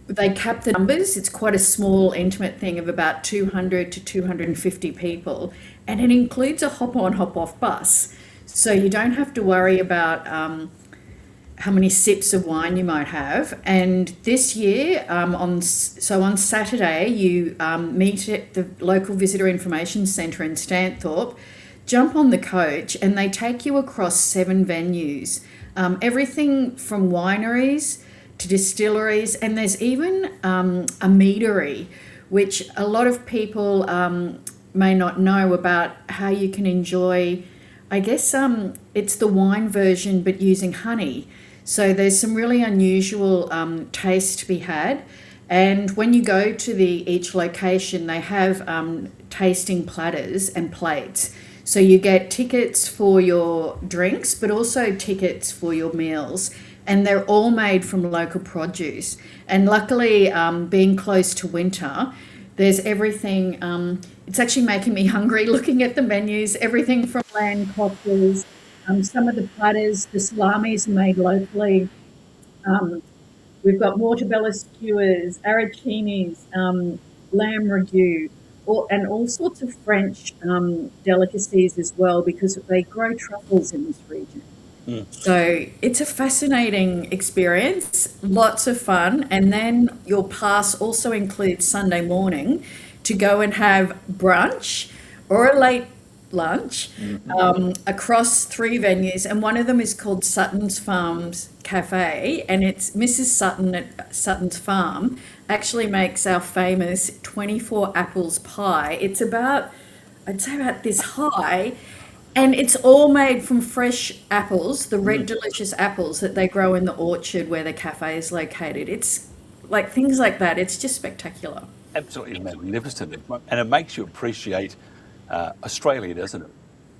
they cap the numbers. It's quite a small, intimate thing of about 200 to 250 people. And it includes a hop-on, hop-off bus. So you don't have to worry about how many sips of wine you might have. And this year, on Saturday, you meet at the local visitor information centre in Stanthorpe, jump on the coach, and they take you across 7 venues. Everything from wineries to distilleries, and there's even a meadery, which a lot of people may not know about, how you can enjoy, I guess it's the wine version but using honey. So there's some really unusual taste to be had. And when you go to each location, they have tasting platters and plates. So you get tickets for your drinks, but also tickets for your meals. And they're all made from local produce. And luckily, being close to winter, there's everything. It's actually making me hungry looking at the menus, everything from lamb cocktails, some of the platters, the salamis are made locally. We've got mortadella skewers, arancinis, lamb ragu, and all sorts of French delicacies as well, because they grow truffles in this region. So it's a fascinating experience, lots of fun. And then your pass also includes Sunday morning to go and have brunch or a late lunch across 3 venues, and one of them is called Sutton's Farms Cafe, and it's Mrs. Sutton at Sutton's Farm actually makes our famous 24 apples pie. It's about, I'd say about this high, and it's all made from fresh apples, the red delicious apples that they grow in the orchard where the cafe is located. It's like things like that. It's just spectacular. Absolutely magnificent, and it makes you appreciate Australia, doesn't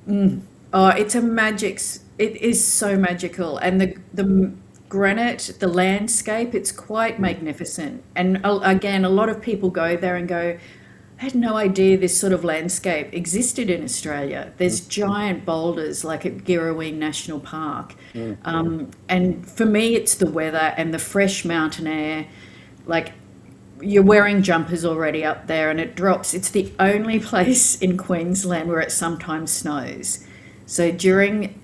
it? Oh, it's a magic. It is so magical, and the granite, the landscape, it's quite magnificent. And again, a lot of people go there and go, I had no idea this sort of landscape existed in Australia. There's giant boulders like at Girraween National Park, and for me, it's the weather and the fresh mountain air. Like, you're wearing jumpers already up there and it drops. It's the only place in Queensland where it sometimes snows. So during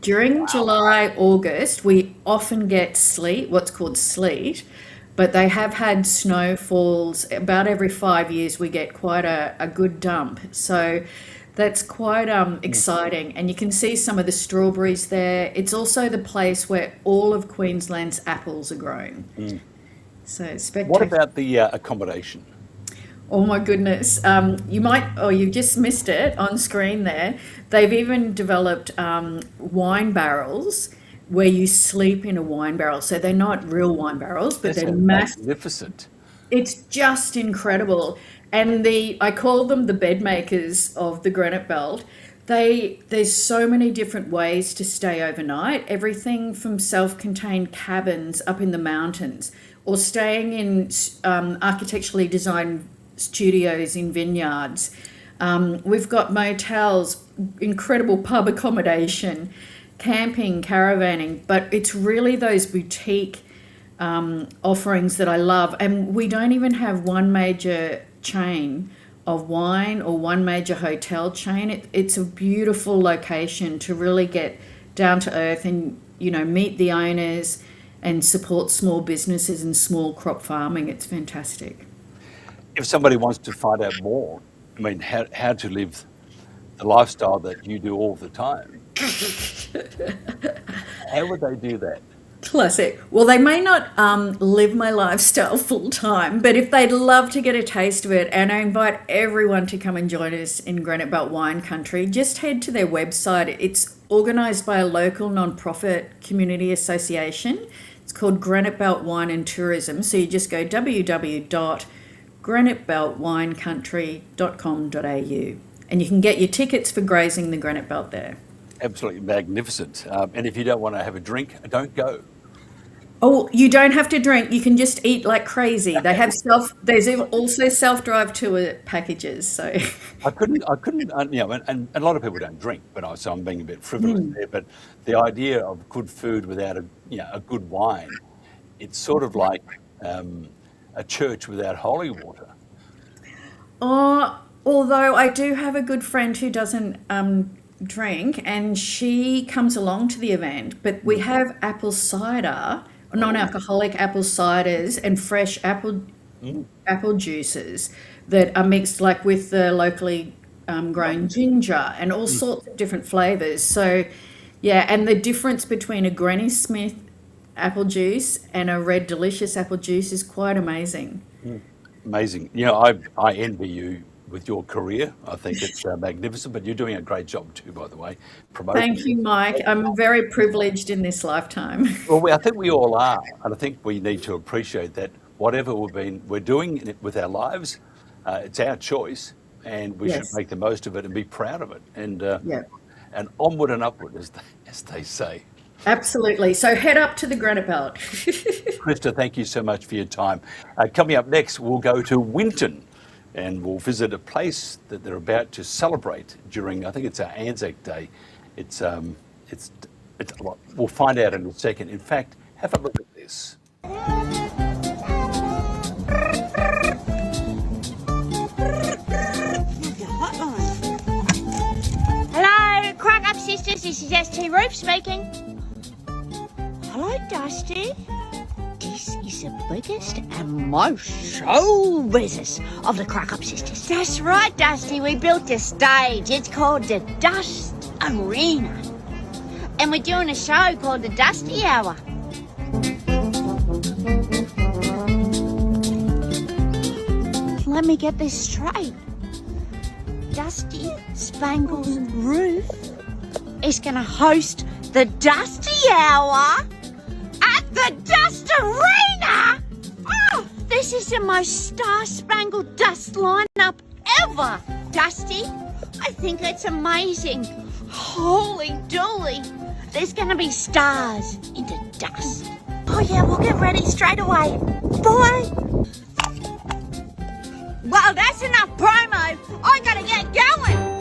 July, August, we often get sleet, what's called sleet, but they have had snowfalls. About every 5 years, we get quite a good dump. So that's quite exciting. And you can see some of the strawberries there. It's also the place where all of Queensland's apples are grown. So it's spectacular. What about the accommodation? Oh my goodness. You just missed it on screen there. They've even developed wine barrels where you sleep in a wine barrel. So they're not real wine barrels, but they're magnificent. It's just incredible. And I call them the bed makers of the Granite Belt. There's so many different ways to stay overnight, everything from self-contained cabins up in the mountains, or staying in architecturally designed studios in vineyards. We've got motels, incredible pub accommodation, camping, caravanning, but it's really those boutique offerings that I love. And we don't even have one major chain of wine or one major hotel chain. It's a beautiful location to really get down to earth and, meet the owners and support small businesses and small crop farming. It's fantastic. If somebody wants to find out more, how to live the lifestyle that you do all the time, how would they do that? Classic. Well, they may not live my lifestyle full time, but if they'd love to get a taste of it, and I invite everyone to come and join us in Granite Belt Wine Country, just head to their website. It's organised by a local non-profit community association. It's called Granite Belt Wine and Tourism. So you just go www.granitebeltwinecountry.com.au and you can get your tickets for Grazing the Granite Belt there. Absolutely magnificent. And if you don't want to have a drink, don't go. Oh, you don't have to drink. You can just eat like crazy. They have there's also self-drive tour packages. So I couldn't, and a lot of people don't drink, but so I'm being a bit frivolous there. But the idea of good food without a good wine, it's sort of like a church without holy water. Although I do have a good friend who doesn't drink, and she comes along to the event, but we have apple cider, non-alcoholic apple ciders and fresh apple juices that are mixed like with the locally grown ginger and all sorts of different flavors. So and the difference between a Granny Smith apple juice and a Red Delicious apple juice is quite amazing. Amazing. I envy you with your career. I think it's magnificent, but you're doing a great job too, by the way. Thank you, Mike. I'm very privileged in this lifetime. Well, I think we all are, and I think we need to appreciate that whatever we're doing with our lives, it's our choice, and we should make the most of it and be proud of it, and onward and upward, as they say. Absolutely. So head up to the Granite Belt. Krista, thank you so much for your time. Coming up next, we'll go to Winton and we'll visit a place that they're about to celebrate during, I think it's our Anzac Day. It's we'll find out in a second. In fact, have a look at this. Hello, Crack Up Sisters, this is ST Roof speaking. Hello, Dusty. This is the biggest and most show business of the Crack Up Sisters. That's right, Dusty. We built a stage. It's called the Dustarena. And we're doing a show called the Dusty Hour. Let me get this straight. Dusty Spangle's Roof is going to host the Dusty Hour at the Dustarena. Oh, this is the most star-spangled dust lineup ever, Dusty. I think it's amazing. Holy dooly. There's going to be stars in the dust. Oh yeah, we'll get ready straight away. Bye. Well, that's enough promo. I gotta get going.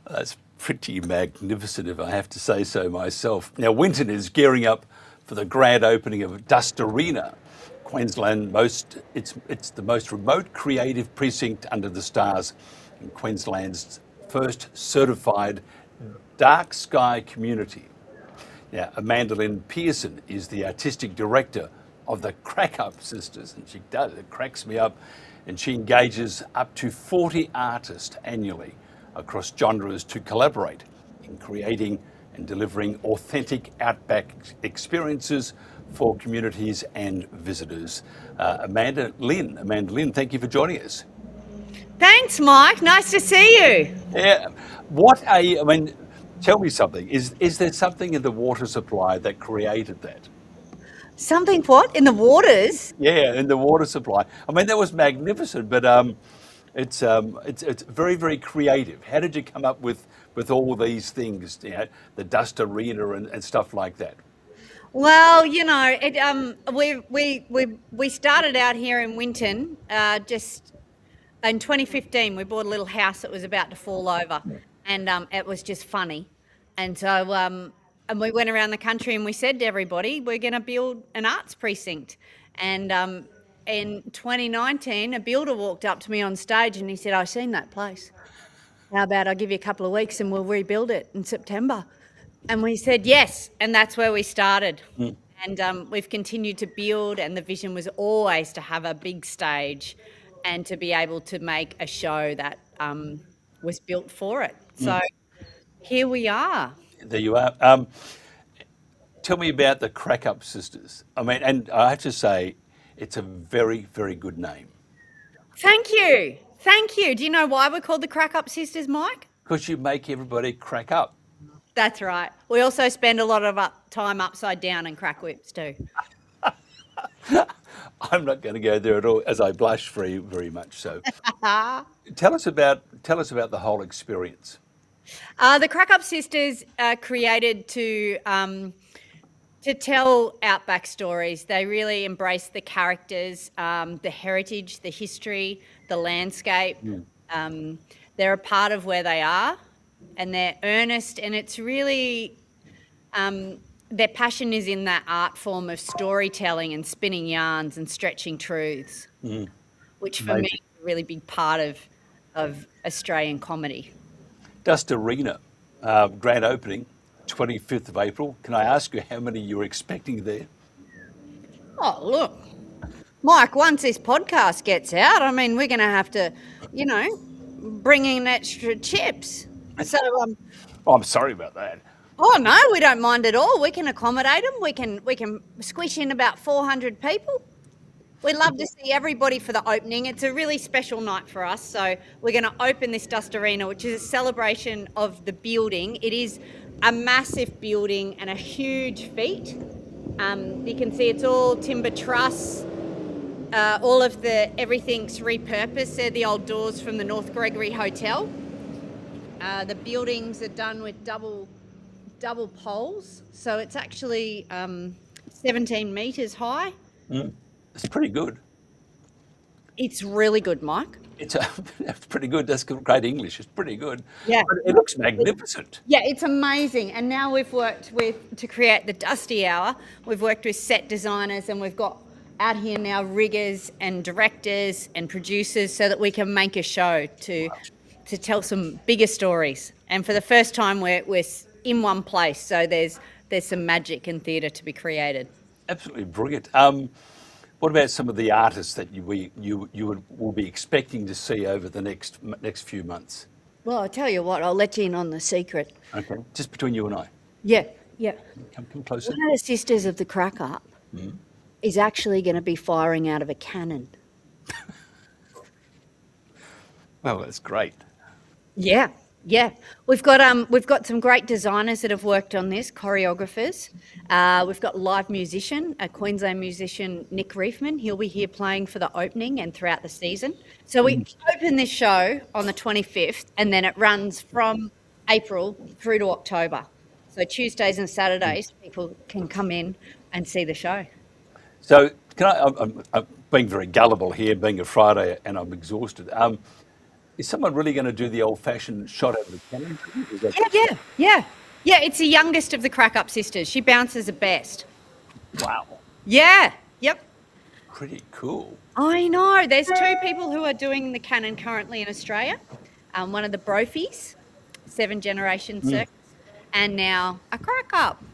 That's pretty magnificent, if I have to say so myself. Now, Winton is gearing up for the grand opening of Dustarena, Queensland. It's the most remote creative precinct under the stars in Queensland's first certified dark sky community. Now, Amanda Lynn Pearson is the artistic director of the Crack Up Sisters, and she does, it cracks me up, and she engages up to 40 artists annually across genres to collaborate in creating and delivering authentic outback experiences for communities and visitors. Amanda Lynn, thank you for joining us. Thanks, Mike. Nice to see you. Yeah, tell me something. Is there something in the water supply that created that? Something what? In the waters? Yeah, in the water supply. I mean, that was magnificent, but it's very, very creative. How did you come up with all these things, you know, the Dustarena and stuff like that? Well, you know, we started out here in Winton just in 2015. We bought a little house that was about to fall over, and it was just funny. And so and we went around the country and we said to everybody, we're going to build an arts precinct. And in 2019, a builder walked up to me on stage and he said, I've seen that place. How about I give you a couple of weeks and we'll rebuild it in September? And we said yes, and that's where we started. And we've continued to build, and the vision was always to have a big stage and to be able to make a show that was built for it. So here we are. There you are. Tell me about the Crack Up Sisters. I mean, and I have to say, it's a very, very good name. Thank you. Thank you. Do you know why we're called the Crack Up Sisters, Mike? Because you make everybody crack up. That's right. We also spend a lot of time upside down and crack whips too. I'm not going to go there at all, as I blush very, very much so. Tell us about the whole experience. The Crack Up Sisters are created to tell outback stories. They really embrace the characters, the heritage, the history, the landscape. They're a part of where they are, and they're earnest, and it's really their passion is in that art form of storytelling and spinning yarns and stretching truths, which for me is a really big part of Australian comedy. Dustarena, grand opening, 25th of April. Can I ask you how many you're expecting there? Oh, look, Mike, once this podcast gets out, I mean, we're going to have to, bring in extra chips. So, Oh, I'm sorry about that. oh no, we don't mind at all. We can accommodate them. We can squish in about 400 people. We'd love to see everybody for the opening. It's a really special night for us. So we're going to open this Dustarena, which is a celebration of the building. It is a massive building and a huge feat. You can see it's all timber truss. All of everything's repurposed. They're the old doors from the North Gregory Hotel. The buildings are done with double poles, so it's actually 17 metres high. It's pretty good. It's really good, Mike. It's pretty good. That's great English. It's pretty good. Yeah. But it looks magnificent. Yeah, it's amazing. And now we've worked to create the Dusty Hour, we've worked with set designers, and we've got out here now riggers and directors and producers so that we can make a show to tell some bigger stories. And for the first time, we're in one place, so there's some magic and theatre to be created. Absolutely brilliant. What about some of the artists that you will be expecting to see over the next few months? Well, I'll tell you what, I'll let you in on the secret. Okay, just between you and I. Yeah. Come closer. One of the sisters of the Crack Up is actually going to be firing out of a cannon. Well, that's great. Yeah. We've got some great designers that have worked on this, choreographers. We've got live musician, a Queensland musician, Nick Reefman. He'll be here playing for the opening and throughout the season. So we open this show on the 25th, and then it runs from April through to October. So Tuesdays and Saturdays, people can come in and see the show. So I'm being very gullible here, being a Friday, and I'm exhausted. Is someone really going to do the old-fashioned shot over the cannon? Yeah. It's the youngest of the Crack Up sisters. She bounces the best. Wow. Yeah. Yep. Pretty cool. I know. There's two people who are doing the cannon currently in Australia. One of the Brophies, 7 Generation Circus, and now a Crack Up.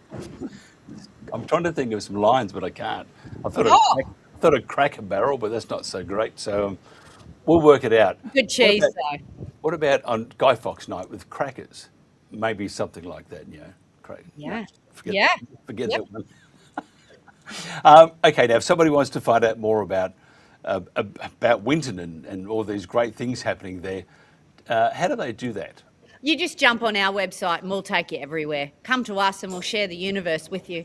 I'm trying to think of some lines, but I can't. I thought I'd crack a barrel, but that's not so great. So we'll work it out. Good cheese, though. What about on Guy Fawkes night with crackers? Maybe something like that, Yeah. Forget that one. Okay, now if somebody wants to find out more about Winton and all these great things happening there, how do they do that? You just jump on our website and we'll take you everywhere. Come to us and we'll share the universe with you.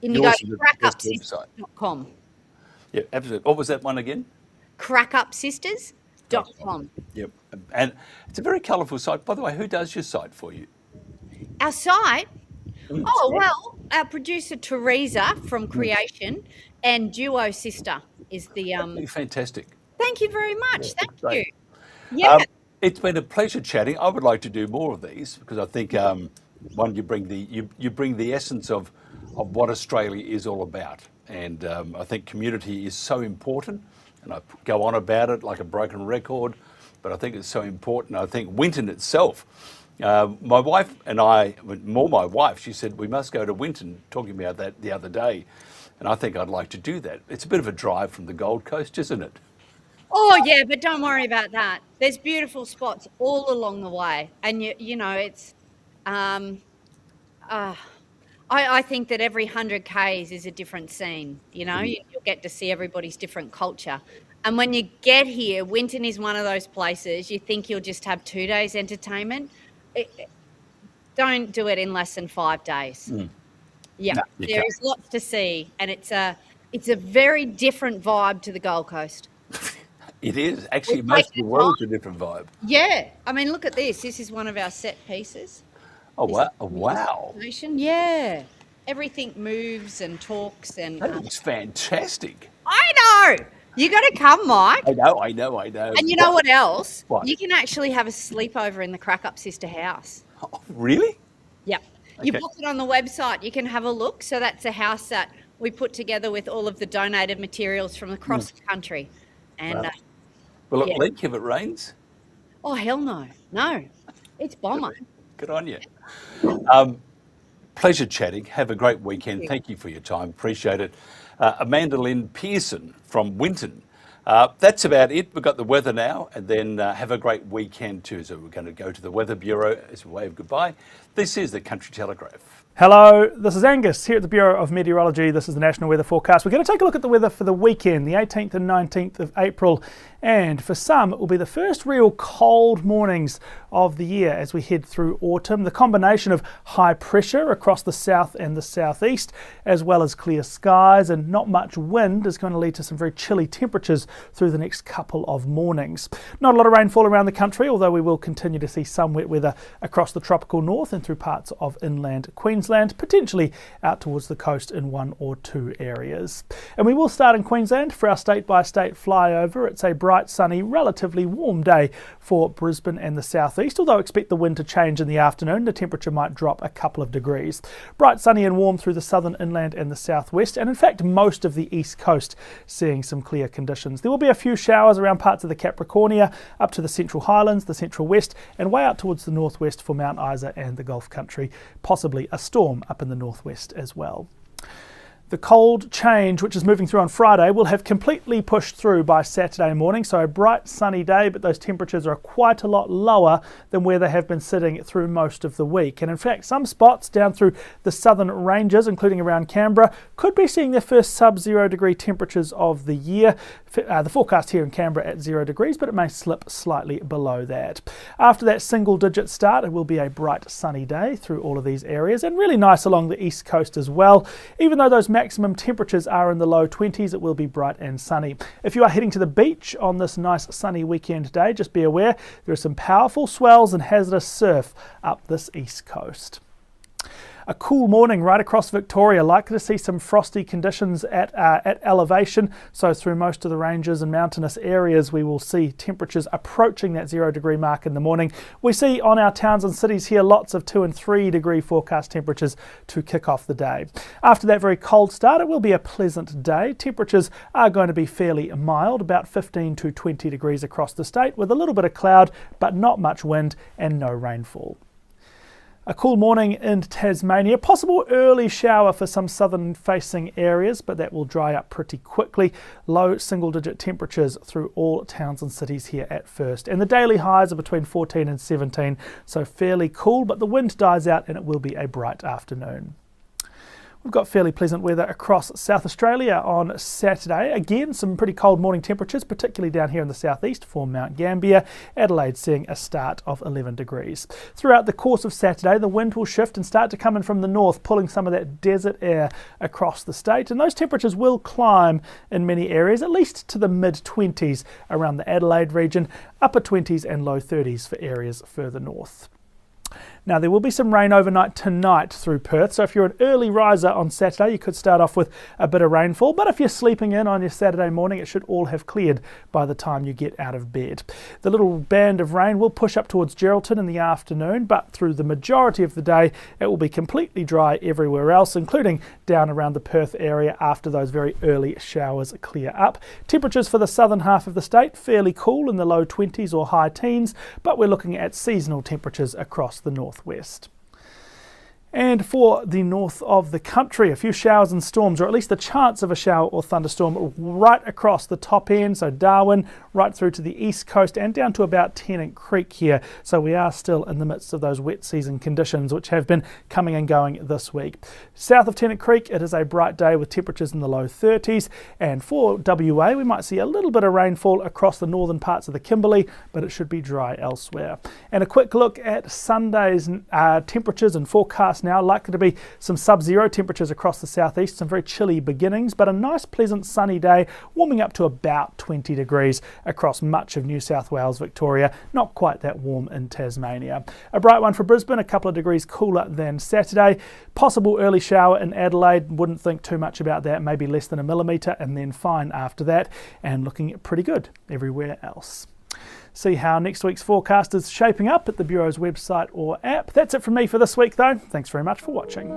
And you go to crackupsisters.com. Yeah, absolutely. What was that one again? crackupsisters.com. Yep. And it's a very colourful site. By the way, who does your site for you? Our site? Oh, well, our producer Teresa from Creation and duo sister is the... Fantastic. Thank you very much. Thank you. Yeah. It's been a pleasure chatting. I would like to do more of these because I think, one, you bring the essence of what Australia is all about. And I think community is so important. And I go on about it like a broken record, but I think it's so important. I think Winton itself, my wife and I, more my wife, she said, we must go to Winton, talking about that the other day. And I think I'd like to do that. It's a bit of a drive from the Gold Coast, isn't it? Oh, yeah, but don't worry about that. There's beautiful spots all along the way. And, it's... I think that every 100 Ks is a different scene, You'll get to see everybody's different culture. And when you get here, Winton is one of those places you think you'll just have 2 days entertainment. Don't do it in less than 5 days. Yeah, there is lots to see. And it's a very different vibe to the Gold Coast. It is. Actually, most of the world's a different vibe. Yeah. I mean, look at this. This is one of our set pieces. Oh, wow. Wow. Yeah. Everything moves and talks. And that looks fantastic. I know. You got to come, Mike. I know. And you know what else? What? You can actually have a sleepover in the Crack Up Sister house. Oh, really? Yep. You book it on the website. You can have a look. So that's a house that we put together with all of the donated materials from across the country. And wow. Will it leak if it rains? Oh, hell no. No. It's bomber. Good on you. Pleasure chatting. Have a great weekend. Thank you for your time. Appreciate it. Amanda Lynn Pearson from Winton. That's about it. We've got the weather now, and then have a great weekend too. So we're going to go to the Weather Bureau as a way of goodbye. This is the Country Telegraph. Hello, this is Angus here at the Bureau of Meteorology. This is the National Weather Forecast. We're going to take a look at the weather for the weekend, the 18th and 19th of April. And for some, it will be the first real cold mornings of the year as we head through autumn. The combination of high pressure across the south and the southeast, as well as clear skies and not much wind, is going to lead to some very chilly temperatures through the next couple of mornings. Not a lot of rainfall around the country, although we will continue to see some wet weather across the tropical north and through parts of inland Queensland, potentially out towards the coast in one or two areas. And we will start in Queensland for our state-by-state flyover. It's a bright, sunny, relatively warm day for Brisbane and the southeast, although expect the wind to change in the afternoon. The temperature might drop a couple of degrees. Bright, sunny and warm through the southern inland and the southwest, and in fact most of the east coast seeing some clear conditions. There will be a few showers around parts of the Capricornia, up to the central highlands, the central west, and way out towards the northwest for Mount Isa and the Gulf country. Possibly a storm up in the northwest as well. The cold change, which is moving through on Friday, will have completely pushed through by Saturday morning. So a bright sunny day, but those temperatures are quite a lot lower than where they have been sitting through most of the week. And in fact, some spots down through the southern ranges, including around Canberra, could be seeing their first sub-0 degree temperatures of the year. The forecast here in Canberra at 0 degrees, but it may slip slightly below that. After that single-digit start, it will be a bright sunny day through all of these areas, and really nice along the east coast as well. Even though those maximum temperatures are in the low 20s, it will be bright and sunny. If you are heading to the beach on this nice sunny weekend day, just be aware there are some powerful swells and hazardous surf up this east coast. A cool morning right across Victoria, likely to see some frosty conditions at elevation. So through most of the ranges and mountainous areas, we will see temperatures approaching that 0 degree mark in the morning. We see on our towns and cities here lots of 2 and 3 degree forecast temperatures to kick off the day. After that very cold start, it will be a pleasant day. Temperatures are going to be fairly mild, about 15 to 20 degrees across the state, with a little bit of cloud, but not much wind and no rainfall. A cool morning in Tasmania, possible early shower for some southern facing areas, but that will dry up pretty quickly. Low single digit temperatures through all towns and cities here at first. And the daily highs are between 14 and 17, so fairly cool, but the wind dies out and it will be a bright afternoon. We've got fairly pleasant weather across South Australia on Saturday. Again, some pretty cold morning temperatures, particularly down here in the southeast for Mount Gambier. Adelaide seeing a start of 11 degrees. Throughout the course of Saturday, the wind will shift and start to come in from the north, pulling some of that desert air across the state. And those temperatures will climb in many areas, at least to the mid-20s around the Adelaide region, upper 20s and low 30s for areas further north. Now, there will be some rain overnight tonight through Perth, so if you're an early riser on Saturday, you could start off with a bit of rainfall, but if you're sleeping in on your Saturday morning, it should all have cleared by the time you get out of bed. The little band of rain will push up towards Geraldton in the afternoon, but through the majority of the day, it will be completely dry everywhere else, including down around the Perth area after those very early showers clear up. Temperatures for the southern half of the state, fairly cool in the low 20s or high teens, but we're looking at seasonal temperatures across the northwest. And for the north of the country, a few showers and storms, or at least the chance of a shower or thunderstorm right across the top end, so Darwin, right through to the east coast and down to about Tennant Creek here. So we are still in the midst of those wet season conditions which have been coming and going this week. South of Tennant Creek, it is a bright day with temperatures in the low 30s. And for WA, we might see a little bit of rainfall across the northern parts of the Kimberley, but it should be dry elsewhere. And a quick look at Sunday's temperatures and forecast now. Likely to be some sub-zero temperatures across the southeast, some very chilly beginnings, but a nice pleasant sunny day, warming up to about 20 degrees across much of New South Wales, Victoria, not quite that warm in Tasmania. A bright one for Brisbane, a couple of degrees cooler than Saturday. Possible early shower in Adelaide, wouldn't think too much about that, maybe less than a millimetre, and then fine after that, and looking pretty good everywhere else. See how next week's forecast is shaping up at the Bureau's website or app. That's it from me for this week though. Thanks very much for watching.